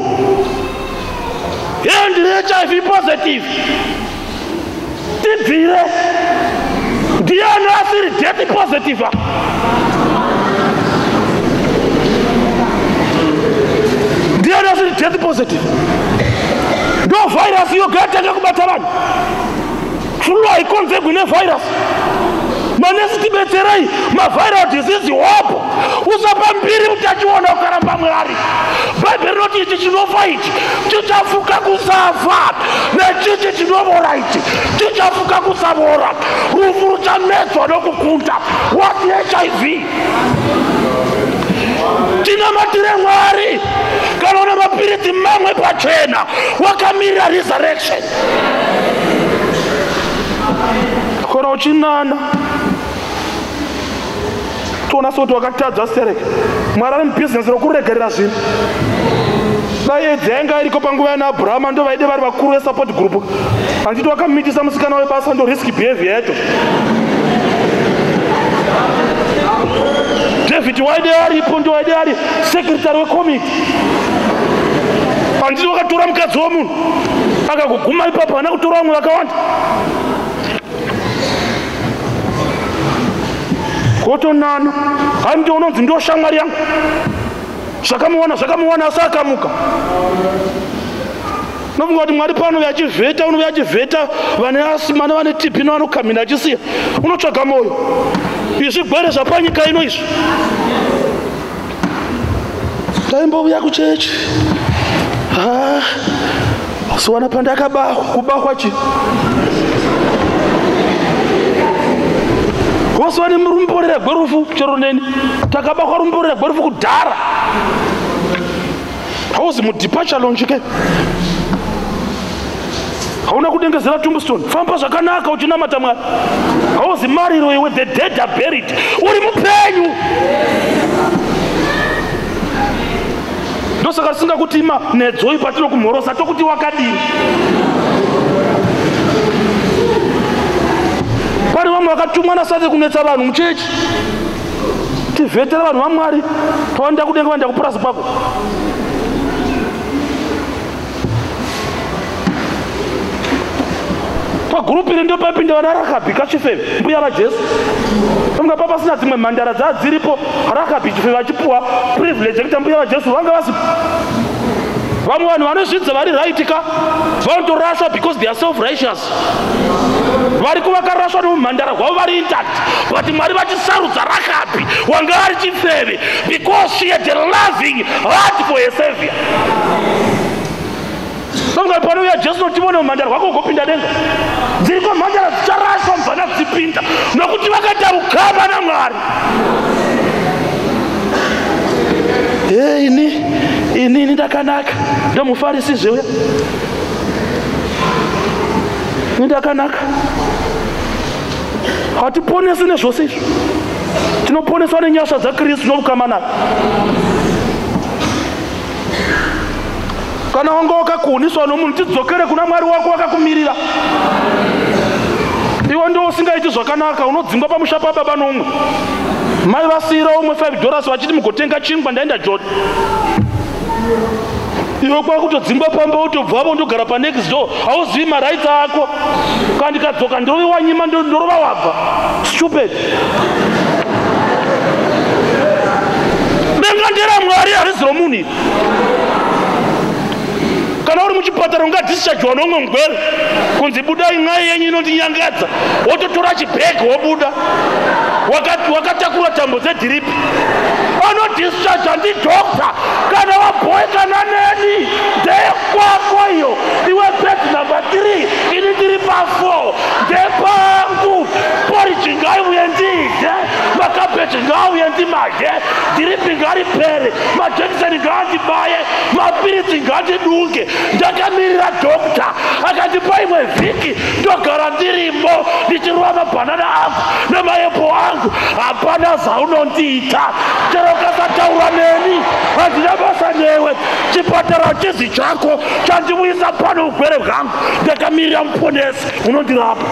Yeye ndiri HIV positive. Tibvire. Ndiani asiri death positive. Ndiani asiri death positive. Ndo virus yogatanga kubata vanhu. Flu haikonzerwi nevirus. Manesi tibetserai, maviral disease wapo. Usapambiri utachiona ukaramba Mwari. Bhaibheri rinoti ichi chinofa ichi chichafuka kusafa, nechichi chinovora ichi chichafuka kusavora. Rufu ruchamedzwa nokukunda. What HIV? Tinamatire Mwari. Kana una mapiritsi mamwe pachena wakamirira resurrection. kana uchinana toona soti wakatadza stereke Mwari ari mubhizinesi rokuregerera zvinhu. Dai edzi yanga iriko panguva yana Abrahama ndo vaide vari vakuru vesupport group. Handiti wakamitisa musikana webasa ndo risk behavior yacho. David waide aripo ndo waide ari secretary wecommittee. Handiti wakatora mukadzi womunhu akakuguma ipapo hana kutora vamwe vakawanda. Kotonana handi unonzi ndo shamwari yangu zvakamuwana asi akamuka. Nofunga kuti Mwari pano yachivheta vane asima nevane TB nevanokamhina achisiya unotsvaga moyo. Izvigwere zvapanyika ino izvi. Taimbouya kuchechi siwana pandakabahwa chi vose vane rumborera gwerufu chero neni takabakwa rumborera gwerufu kudhara. Hauzi mudeparture lounge ke hauna kudengezera tombstone famba zvakanaka uchinamata Mwari. Hauzi mariro iwe the dead are buried uri mupenyu. Ndosaka tisingakuti nedzoi patinokumhorosa tokuti wakadini. Pane vamwe vakatumwa naSaze kunetsa vanhu muchechi tivhetera vanhu vaMwari toenda kudenga vaenda kupurasi kwako. Pagurupu iri ndo paipinda vana Rakabi kaChifeve mbuya vaJesu. Pamwe papasina dzimwe mhandara dzadziripo Rakabi Chifeve vachipuwa privilege yekuti mbuya vaJesu vanga vasipo. Vamwe vanhu vanozvidza vari right ka vanotorashwa because they are self-righteous. Vari kuvakarashwa nomumhandara gwavo vari intact. But Mwari vachisarudza Rakabi wanga ari Chifeve because she had a loving heart for a savior. Saka panouya Jesu notione mumhandara wako ukopinda denga. Dziriko mhandara dzicharashwa mubvana dzipinda nokuti vakaita ukama naMwari. Ini ndakanaka ndomufarisi zveuya. Ndakanaka. Hatiponesi nezvose izvo. Tinoponeswa nenyasha dzaKristu nokukama naye. Kana wanga wakakuuniswa nomunhu tidzokere kuna Mwari wako wakakumirira. Iwe ndo usingaiti zvakanaka unodzingwa pamusha pababa nomwe. Mai vasiyira umwe $5 vachiti mugotenga chingwa ndaenda Jordan. Iwe kwakutodzingwa pamba utobvapo ndogara panext door hauzivi marights ako. Kana ndikadzoka ndorove wanyima ndorova wabva. Stupid. Benga ndera Mwari harizi romunhu. Kana uri muchipatara ungadischargewa nomwe mugwere kunzi budai n'ai yenyu inondinyangadza wototora chibhegi wobuda wakatakura tambo dzedhiripi anodischarge ndidhokta kana wabhoeka naneni ndekwako iyo iwe bed number 3 ini ndiri pa4 ndepangu porridge ngaiuye ndidye makabheji ngauye ndimadye dhiripi ngaripere majekiseni ngaandibaye mapiritsi ngandidunge. Ndakamirira dokta akandipa imwe vhiki ndogara ndirimo ndichirwa mabhanana angu nemaepo angu. Hapana zaunondiita chero ukasataura neni handina basa newe. Chipatara chizi chako chandiuyisa pano ugwere hwangu ndakamirira muponesi unondirapa.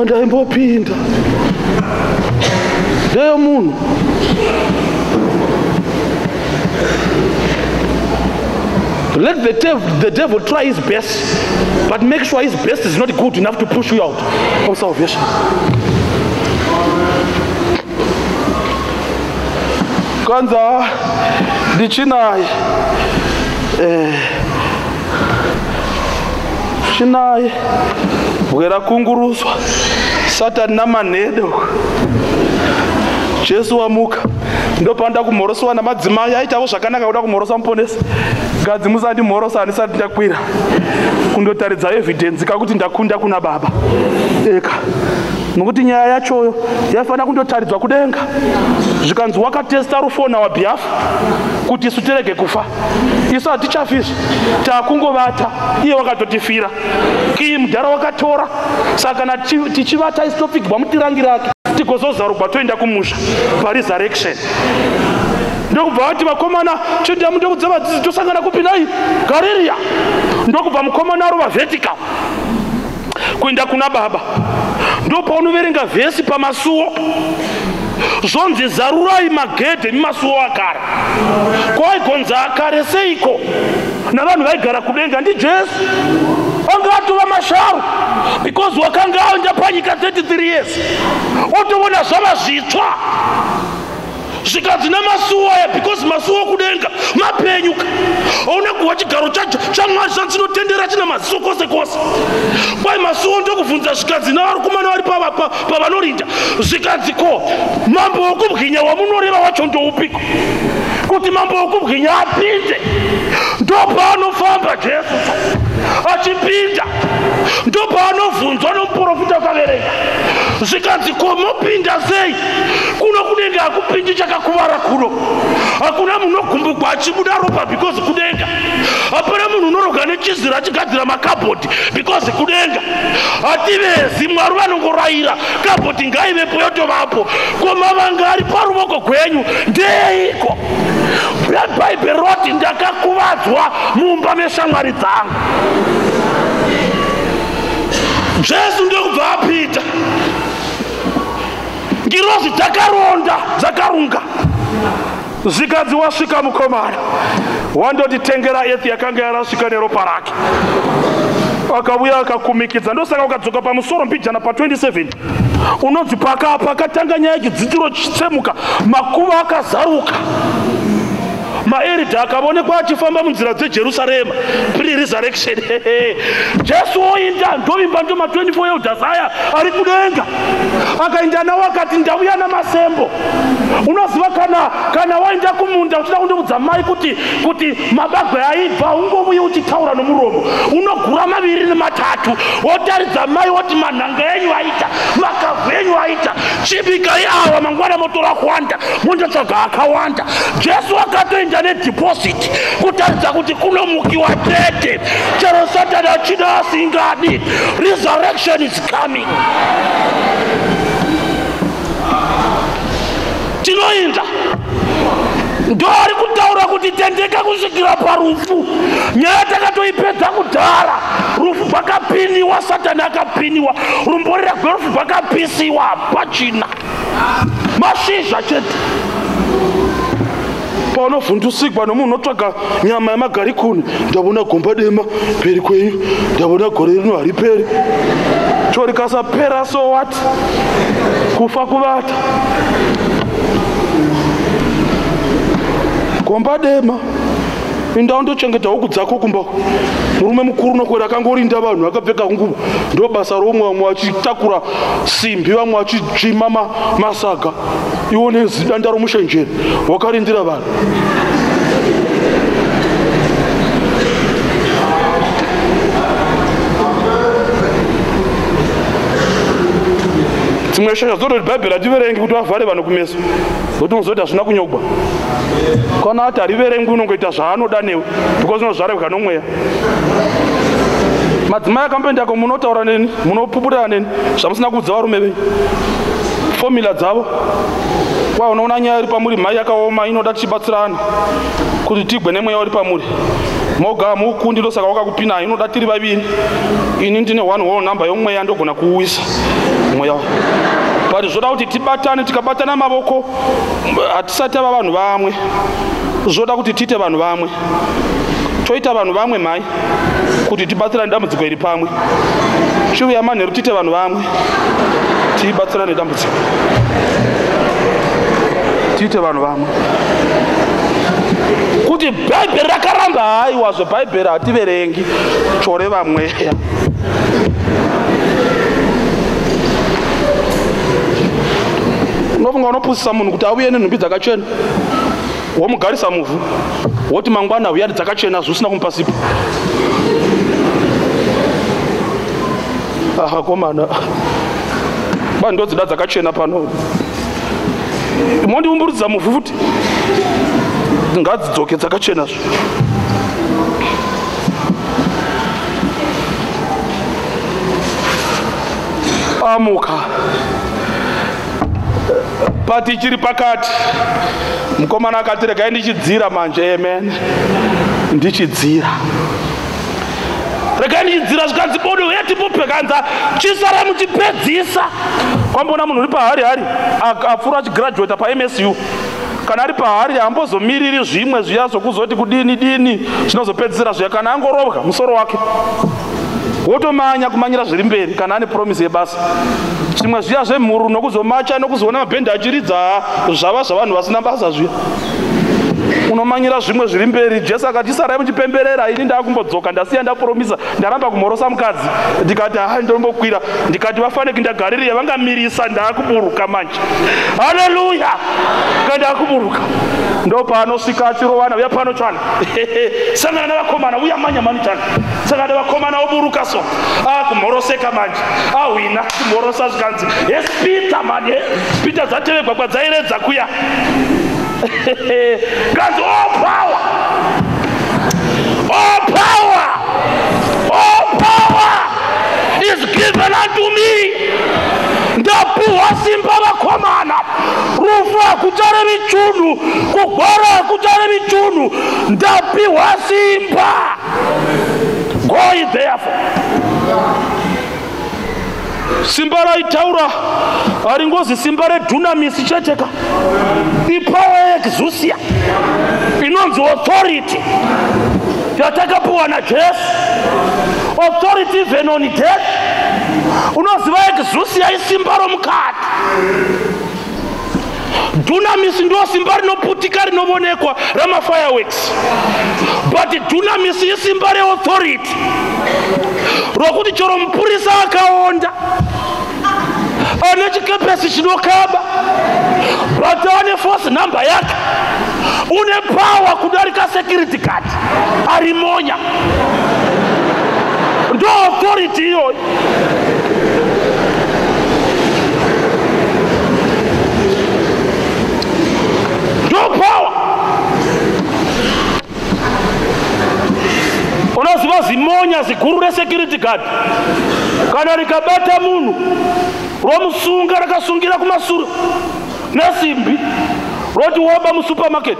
Ndaimbopinda ndeyo munhu let the devil try his best but make sure his best is not good enough to push you out of salvation. Kanza ndichinaye chinaye bwera kunguruzwa Satani namanhedo. Jesu wamuka ndopanda kumhoroswa namadzimai aitawo zvakanaka kuda kumhorosa muponesi. Gadzi musandimhorosa andisati ndakwira kundotaridza evidence kakuti ndakunda kuna baba eka. nokuti nyaya yachoyo yaifana kundotaridzwa kudenga zvikanzi wakatesta rufona waBiafra kuti isu tirege kufa, isu hatichafizve, takungovata, iye wakatotifira, iyi mudhara wakatora. Saka kana tichivata isu topfigirwa mutirangi rake tigozozarugwa toenda kumusha paresurrection. Ndokubva vati vakomana chindamu ndokudza vadzidzi tosangana kupi nai Galirea. Ndokubva mukomana arova vertical kuenda kuna baba. Ndopaunoverenga vhesi pamasuo zvonzi zarurai magedhe mumasuo akare. Kwaigonza akare seiko navanhu vaigara kudenga ndiJesu anga atova masharu because wakanga aenda panyika 33 years otoona zvava zvitsva zvikanzi namasuo aya because masuo kudenga mapenyuka. Auna kuva chigaro chamwari chanzinotendera china maziso kwose kwose. Kwai masuo ndokubvunza zvikanzi navarukumana vari pavanorinda zvikanzi ko mambo wokubwinya wamunoreva wacho ndoupiko kuti mambo wokubwinya apinde. Ndopaanofamba Jesu achipinda, ndopaanobvunzwa nomuprofita akaverenga zvikanzi ko mopinda sei kuno kudenga? Hakupindi chakakuvara kuno, hakuna munhu ogumbugwa achibuda ropa because kudenga. Hapana munhu unoroga nechizira achigadzira makabhodhi because kudenga. Hativezi, Mwari vanongorayira kabhodhi ngaivepo yotovapo. Ko mavanga ari paruoko gwenyu ndeiko? Bhaibheri roti ndakakuvadzwa mumba meshamwari dzangu. Jesu ndokubva apita, ngirozi dzakaronda dzakarunga. Zvikadzi wasvika mukomana wandotitengera ethi yakanga yarasvika neropa rake, akauya akakumikidza. Ndosaka ukadzoka pamusoro mbijana pa27 unonzi pakatanga nyaya yechidzitiro chitsemuka, makuva akazaruka. Maeridha akaonekwa achifamba munzira dzeJerusarema pre-resurrection. Jesu oinda ndovimba ndo ma24 elders aya ari kudenga, akaenda nawo akati ndauya namasembo. Unoziva kana waenda kumunda uchida kundoudza mai kuti mabagwe aibva, ungovuye uchitaura nomuromo, unogura 2 ne3 wotaridza mai woti manhanga enyu aita, makavhu enyu aita, chibikai awa mangwana motora kuwanda mondotsvaga akawanda. Jesu akatoenda nedeposit kutaridza kuti kunomukiwa tete, chero Satani achida asingadi. Resurrection is coming. Tinoinda ndori kutaura kuti tendeka kusvikira parufu. Nyaya takatoipedza kudhara. Rufu rwakapiniwa, Satani akapiniwa, rumborera gwerufu rwakapisiwa, pachina mashizha chete. Paunovhundusikwa nomunhu unotsvaga nyama yemagarikuni, ndabona gomba dema peri kwenyu, ndabona gore rino hariperi. Cho rikasapera so what? Kufa kuvata. Gomba dema inda ndochengeta huku dzako kumba. Murume mukuru nokwera akangorinda vanhu akapfeka ngubo. Ndo basa romwe, vamwe vachitakura simbi, vamwe vachijima masaga. Ione zidanda romushenjeri wakarindira vanhu. Dzimwe shasha dzototi Bhaibheri hativerengi kuti vavhare vanhu kumeso, kuti unozoti hazvina kunyogwa. Kana ati hariverengi unongoita zvaanoda newe because unozvarevwa nomweya. Madzimai akamboendako munotaura neni, munopupurira neni zvamusina kuudza varume venyu, fomula dzavo. Kwa unoona nyaya iri pamuri mai yakaoma, inoda tichibatsirana kuti tigwe nemweya uri pamuri. Moga muukundi ndosaka wakakupinai, inoda tiri vaviri. Ini ndine 1 whole number yomweya ndogona kuuisa mweya. But zvoda kuti tibatane, tikabatana mavoko hatisati ava vanhu vamwe. Zvoda kuti tiite vanhu vamwe. Toita vanhu vamwe mai kuti tibatsirane dambudziko iri pamwe. Chiuya manheru tiite vanhu vamwe, tibatsirane dambudziko, tiite vanhu vamwe. Kuti Bhaibheri rakaramba, haiwa Bhaibheri hativerengi, choreva mweya. Unofunga unopusisa munhu kuti auye nenhumbi dzakachena, womugarisa muvhu, woti mangwana uyari dzakachena zvisina kumupa sipo. Aha komana, ndodzida dzakachena pano mondiumburidza muvhu futi ngadzidzoke dzakachenazvo. Amuka pati chiri pakati mukomana akati regai ndichidzira manje. Amen. Ndichidzira regai ndichidzira zvikanzi bodo yetipopekanza chisara muchipedzisa. Kwambona munhu uri pahari apfuura achigraduata paMSU kana ari pahari hambozomiriri zvimwe zviya zvokuzoti kudini zvinozopedzisira zviya. Kana angorovwa musoro wake wotomanya kumanyira zviri mberi kana ane promise yebasa. Zvimwe zviya zvemhuru nokuzomacha nokuzoona mabhendi achiridza zvava zvavanhu vasina basa zviya unomanyira zvimwe zviri mberi. Jesu akati sarai muchipemberera, ini ndakumbodzoka ndasiya ndapromisa ndaramba kumhorosa mukadzi. Ndikati ndombokwira ndikati vafanike ndagaririya vangamirisa ndakuburuka manje. Haleluya. Ndakuburuka ndopanosvika achirovana uya pano chana sangana navakomana uya manya mani chana sangana navakomana oburuka so kumhoroseka manje ahwina kumhorosa zvikanzi yes Peter manje Peter dzatevegwa kwadzairedza kuya kanzi power is given unto me. Ndapuhwa simba vakomana, rufu kuchare michunu, kugwara kuchare michunu, ndapuhwa simba. Go ye therefore. Simba raitaura haringozi simba redunamis cheteka. Ipower exousia inonzi authority yatakapuhwa naJesu. Authority even on death. Unoziva exousia isimba romukati. Dunamis ndo simba rinoputika rinoonekwa ramafireworks. But dunamis isimba reauthority rokuti choro mupurisa akaonda ane chikepesi chinokaba but ane force number yake une power kudarika security card arimonya. Ndo authority hiyo. Ndo power. Unoziva zimonya ziguru resecurity guard kana rikabata munhu romusunga rakasungira kumasuro nesimbi roti woba musupermarket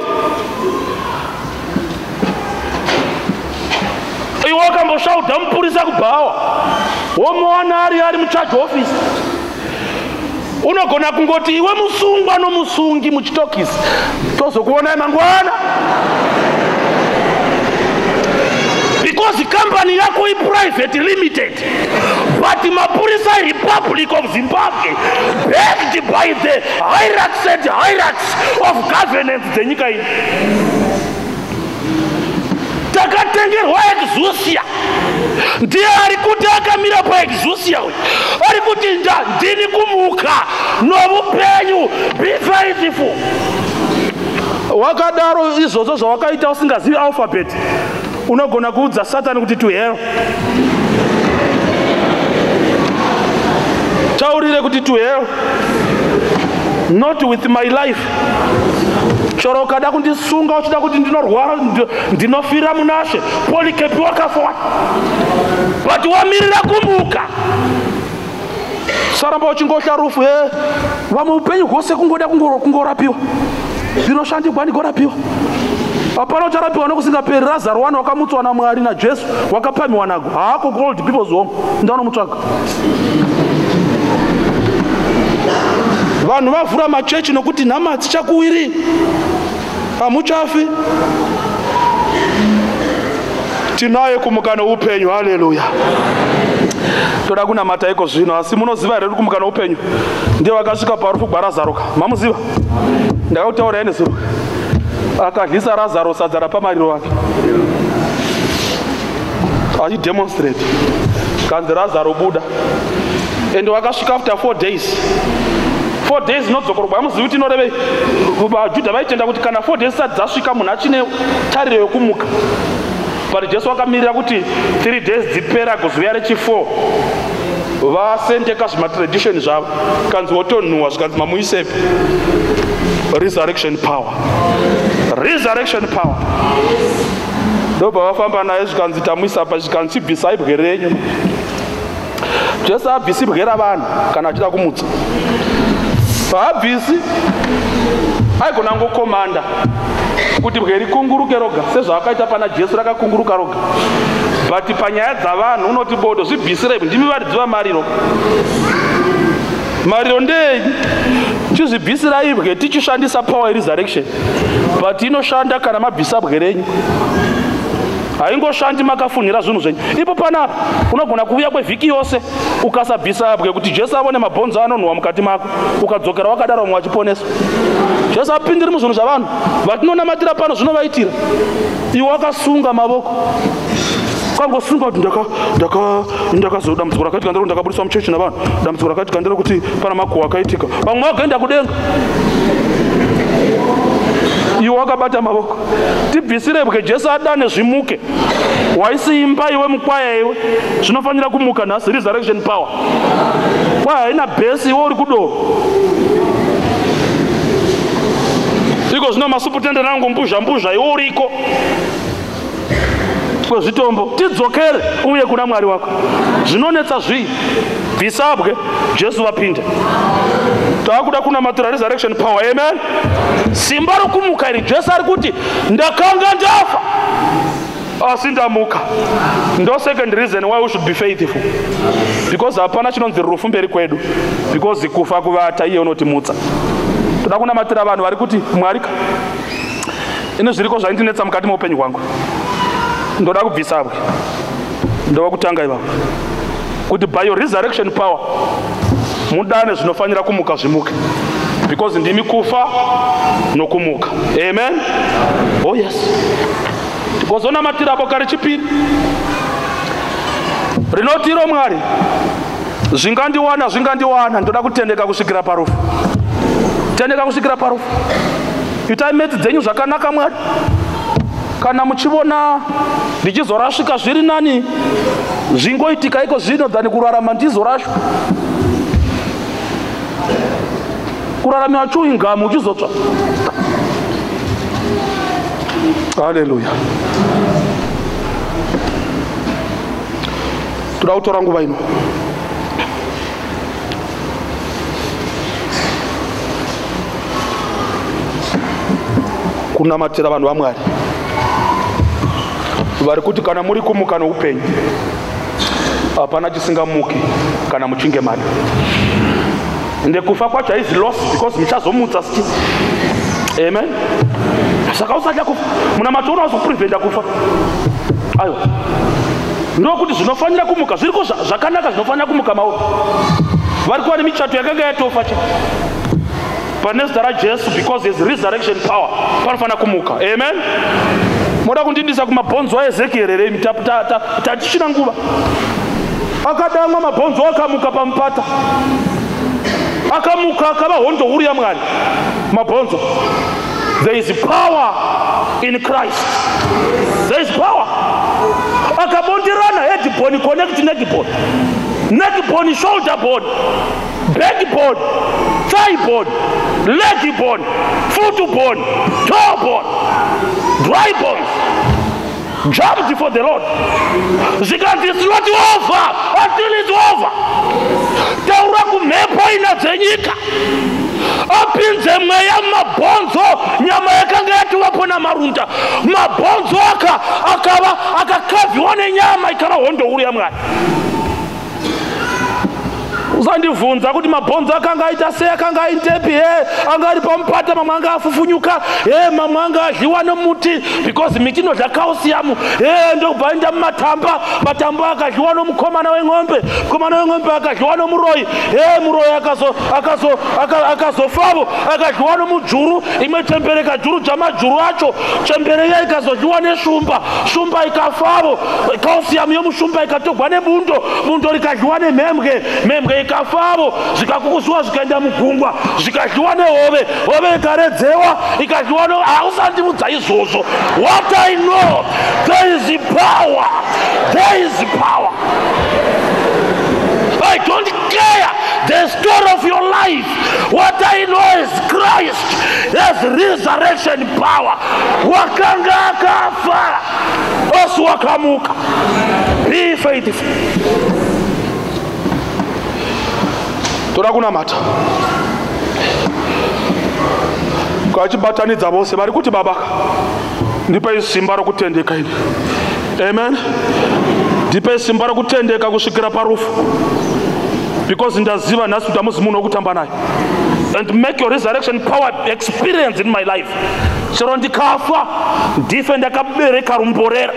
iwo akamboshaudha mupurisa kubhawa womuwana ari mucharge office unogona kungoti iwe musungwa nomusungi muchitokisi tozokuonai mangwana because company yako is private limited but mapurisa Republic of Zimbabwe backed by the hierarchs and hierarchs of governance dzenyika ino takatengerwa exousia. Ndiye ari kuti akamira paexousia uyu ari kuti ndini kumuka nomupenyu be faithful. Wakadaro izvozvo zvawakaita usingazivi alphabet unogona kuudza Satani kuti to hell. Taurire kuti to hell, not with my life. Choro kada kundisunga uchida kuti ndinorwara ndinofira munashe polikepi wakafa but wamirira kumuka saramba uchingohla rufu vamupenyu hwose kungoda kungorapiwa zvinoshandikwa ndigorapiwa hapana ucharapiwa nokusingaperi. Lazaro wani wakamutswa naMwari naJesu wakapamiwa nago haako old people's home ndanomutsvaga. Vanhu vavhura machechi nokuti nhama dzichakuwiri hamuchafi. Tinaye kumuka noupenyu. Haleluya. Toda kunamata iko zvino asi munoziva here kumuka noupenyu ndiye vakasvika parufu gwaRazaro. Mamuziva ndakakutaura ene zuro akadlisa Lazaro sadza rapamariro wake achidemonstrate kanzi Lazaro buda and wakasvika after 4 days. 4 days nodzokorwa. Amuzivi kuti inoreve vaJudha vaitenda kuti kana 4 days isati dzasvika munhu achine tariro yokumuka. But Jesu akamirira kuti 3 days dzipera kuzuva rechi4 vasendeka zvimatradition zvavo kanzi wotonhuhwa zvikanzi mamuisepi. Resurrection power. Resurrection power. Ndobva vafamba naye zvikanzi tamuisa pa zvikanzi chibvisai bwe renyu. Jesu abvisi bwe ravanhu kana achida kumutsa. Paabvisi aigona ngokomanda kuti bwe rikunguruke roga sezvaakaita pana Jesu rakakunguruka roga. But panyaya dzavanhu unoti bodo zvibvisirei ndimi varidzi vamariro. Mariro ndei chizvibvisirai bwe tichishandisa power resurrection. But inoshanda kana mabvisa bwe renyu. Haingoshandi makafunhira zvinhu zvenyu. Ipo panapa unogona kuuya kwevhiki yose ukasabvisa bwe kuti Jesu avone mabhonzo anonhuhwa mukati mako ukadzokera wakadaro mumwe achiponeswa. Jesu apindiri muzvinhu zvavanhu vatinonamatira pano zvinovaitira. Iwe wakasunga mavoko kangosunga kuti ndakazoda dambudziko rakati kandiro ndakabudiswa muchechi navanhu dambudziko rakati kandiro kuti pana makuhwa akaitika vamwe vagaenda kudenga. Iwe wakabata mavoko tibvisire bwe Jesu adane zvimuke waisiimba iwe mukwaya iwe zvinofanira kumuka nhasi. Resurrection power. Kwaya haina bhesi iwe uri kudoro iko zvino masuputende nangu mbuzha iwe uriko kwezvitombo. Tidzokere uye kuna Mwari wako. Zvinonetsa zvii bvisa bwe Jesu vapinde. Taakuda kunamatira resurrection power. Amen. Simba rokumuka iri Jesu ari kuti ndakanga ndafa asi ndamuka. Ndo second reason why we should be faithful. Because hapana chinonzi rufu mberi kwedu. Because kufa kuvata iye unotimutsa. Toda kunamatira vanhu vari kuti Mwari ine zviriko zvandinetsa mukati muupenyu hwangu. Ndoda kubvisa bwe. Ndova kutanga ivavo kuti by your resurrection power mudane zvinofanira kumuka zvimuke. Because ndimi kufa nokumuka. Amen. Oh yes. Tikozonamatira boka rechipiri rinoti iro Mwari zvingandiwana ndoda kutendeka kusvikira parufu. Tendeka kusvikira parufu. Itai meti dzenyu zvakanaka Mwari. Kana muchivona ndichizorasvika zviri nani zvingoitika iko zvino dhani kurarama ndizorashwa. Kuraramira chuingamu uchizotsva. Haleluya. Toda kutora nguva ino kunamatira vanhu vaMwari vari kuti kana muri kumuka noupenyu hapana chisingamuki kana muchinge mada. Ende kufa kwacho haizi loss because muchazomutsa still. Amen. Saka usadya kufa munamato unozopreventa kufa. Ayo ndokuti zvinofanira kumuka zviriko zvakanaka zvinofanira kumuka mauri. Vari kuva nemichato yakanga yatofa cha pane zita raJesu because his resurrection power panofanira kumuka. Amen. Moda kundindisa kumabhonzo aEzekieri remi tatichina nguva. Akadamwa mabhonzo akamuka pamupata. Akamuka akava hondo huru yaMwari. Mabhonzo. There is power in Christ. There is power. Akabondirana head bone connect neck bone. Neck bone, shoulder bone, back bone, thigh bone, leg bone, foot bone, toe bone, dry bones. Jump before the Lord. Zikati it's not over until it's over. Taura kumhepo inadzenyika. Apinze mweya mabhonzo nyama yakanga yatuwapo na marunda. Mabhonzo akakavyiwa nenyama ikava hondo huru yaMwari. Uzandivunza kuti mabhonzo akanga aita sei akanga aintepi anga ari pamupata mamwe anga afufunyuka mamwe anga adliwa nomuti because miti inodla calcium ndobva enda mumatamba matambo akadliwa nomukomana weng'ombe mukomana weng'ombe akadliwa nomuroyi muroyi akazofavo akadliwa nomujuru imwe chembereka juru jamajuru acho chembere iya ikazodliwa neshumba shumba ikafavo calcium yomushumba ikatogwa nebundo bundo rikadliwa nemhembwe mhembwe ikafavo zvikakukuziwa zvikaenda mugungwa zvikadliwa nehove hove ikaredzewa ikadliwa hausandimudza izvozvo. What I know, there is power. There is power. I don't don't care the story of your life. What I know is Christ has resurrection power. Wakanga akafa, osu wakamuka. Be faithful. Torakunamata. Kwachibatanidza vose vari kuti baba ndipe simba rokutendeka ini. Amen. Ndipe simba rokutendeka kusvikira parufu. Because ndaziva nhasi kuti hamuzi munhu wokutamba naye. And make your resurrection power experience in my life. Chero ndikafa ndife ndakabereka rumborera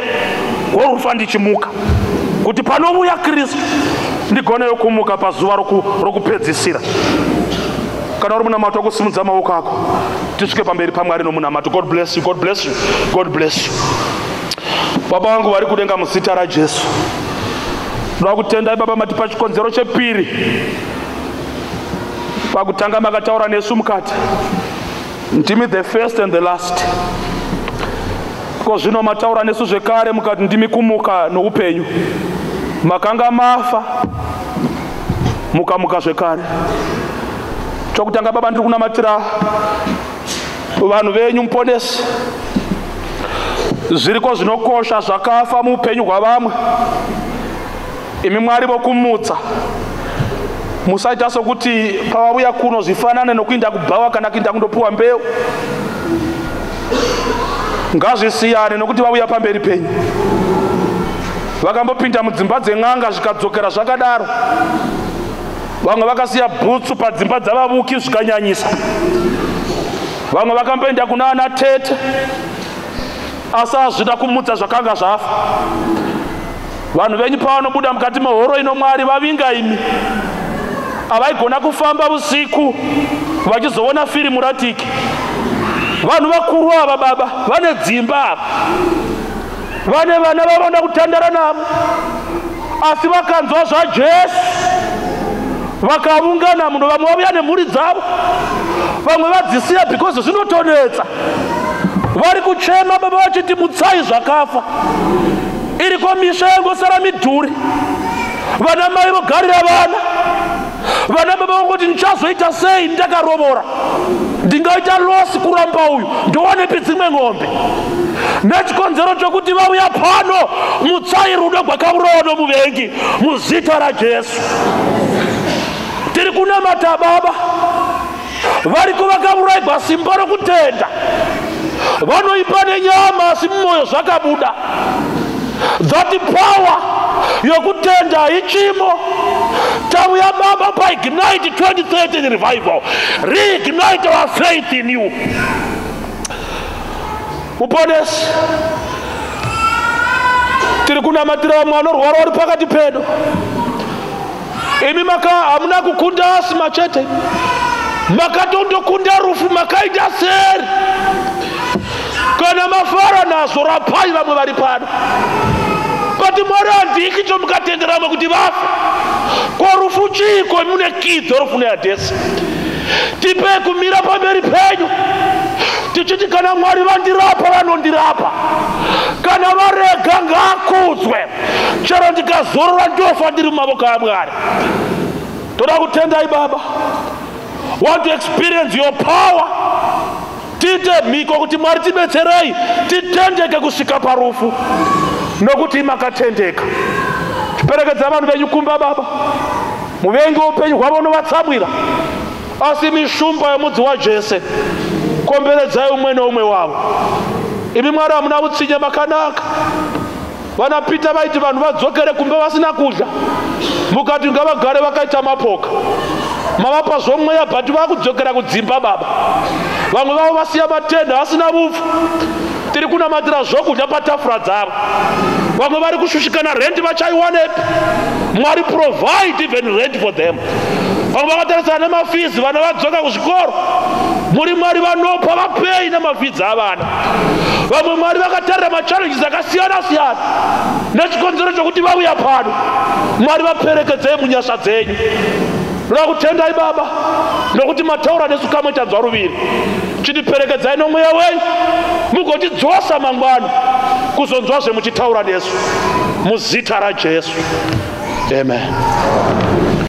worufa ndichimuka kuti panouya Kristu ndigoneyo kumuka pazuva rokupedzisira. Kana uri munamato wekusimudza maoko ako tisvike pamberi paMwari nomunamato. God bless you, God bless you, God bless you. Baba vangu vari kudenga muzita raJesu, ndoda kutendai baba mati pachikonzero chepiri pakutanga makataura nesu mukati ndimi the first and the last. Ko zvino mataura nesu zvekare mukati ndimi kumuka noupenyu. Makanga mafa mukamuka zvekare. Chokutanga baba ndiri kunamatira vanhu venyu muponesi. Zviriko zvinokosha zvakafa muupenyu hwavamwe. Imi Mwari vokumutsa. Musaita sokuti pavauya kuno zvifanane nokuinda kubhawa kana kuinda kundopuwa mbeu. Ngazvisiyane nokuti vauya pamberi penyu. Vakambopinda mudzimba dzen'anga zvikadzokera zvakadaro. Vamwe vakasiya bhutsu padzimba dzavavuki zvikanyanyisa. Vamwe vakamboenda kuna ana tete asi hazvida kumutsa zvakanga zvafa. Vanhu venyu pavanobuda mukati mehoro ino Mwari vavinga imi. Havaigona kufamba usiku vachizoona firimu ratiki. Vanhu vakuru ava baba vane dzimba ava, vane vana vavanoda kutandara navo, asi vakanzwa zvaJesu vakaungana muno. Vamwe vauya nemhuri dzavo, vamwe vadzisiya because zvinotonetsa. Vari kuchema baba vachiti mutsai zvakafa. Iriko misha yangosara midhuri. Vana mai vogarira vana. Vana baba vangoti ndichazoita sei ndakarovora. Ndingaita losi kuramba uyu ndowanepi dzimwe ng'ombe. Nechikonzero chokuti vauya pano mutsai rudo rwakaurawo muvengi muzita raJesu. Tiri kunamata baba variko vakaurayirwa simba rokutenda. Vanoipa nenyama asi mumwoyo zvakabuda. That power yokutenda ichimo. Tauya baba pa Ignite 2030 revival. Reignite our faith in you. Muponesi, tiri kunamatira vamwe vanorwara vari pakati pedu. Imi hamuna kukunda asima chete, makatondokunda rufu makaita seri. Kana mafara nazo rapai vamwe vari pano. But Mwari handiki chomukatenderamo kuti vafe. Ko rufu chiko mune kidzo rufu neadhesi. Tipe kumira pamberi penyu tichiti kana Mwari vandirapa vanondirapa, kana varega ngaakudzwe. Chero ndikazorora ndofa ndiri mumavoko aMwari. Toda kutendai baba. Want to experience your power. Tite miko kuti Mwari tibetserei titendeke kusvika parufu nokuti makatendeka. Tiperekedza vanhu venyu kumba baba. Muvengi woupenyu hwavo unovatsamwira, asi mishumba yomudzi waJese komberedzai umwe noumwe wavo. Imi Mwari hamuna utsinye makanaka. Vana Pita vaiti vanhu vadzokere kumba vasina kudya, mukati ngavagare vakaita mapoka. Mavapa zvomweya bhati vakudzokera kudzimba baba. Vamwe vavo vasiya matenda vasina upfu. Tiri kunamatira zvokudya patafura dzavo. Vamwe vari kushushikana rent vachaiwanepi. Mwari provide even rent for them. Vamwe vakatarisana nemafizi vana vadzoka kuzvikoro. Muri Mwari vanopa vapei nemafizi avana. Vamwe Mwari vakatarira machallenges akasiyana siyana. Nechikonzero chokuti vauya pano. Mwari vaperekedzei munyasha dzenyu. Ndoda kutendai baba nokuti mataura nesu kamwe tanzwa ruviri. Chitiperekedzai nomweya wenyu mugotidzosa mangwana kuzonzwazve muchitaura nesu muzita raJesu. Amen.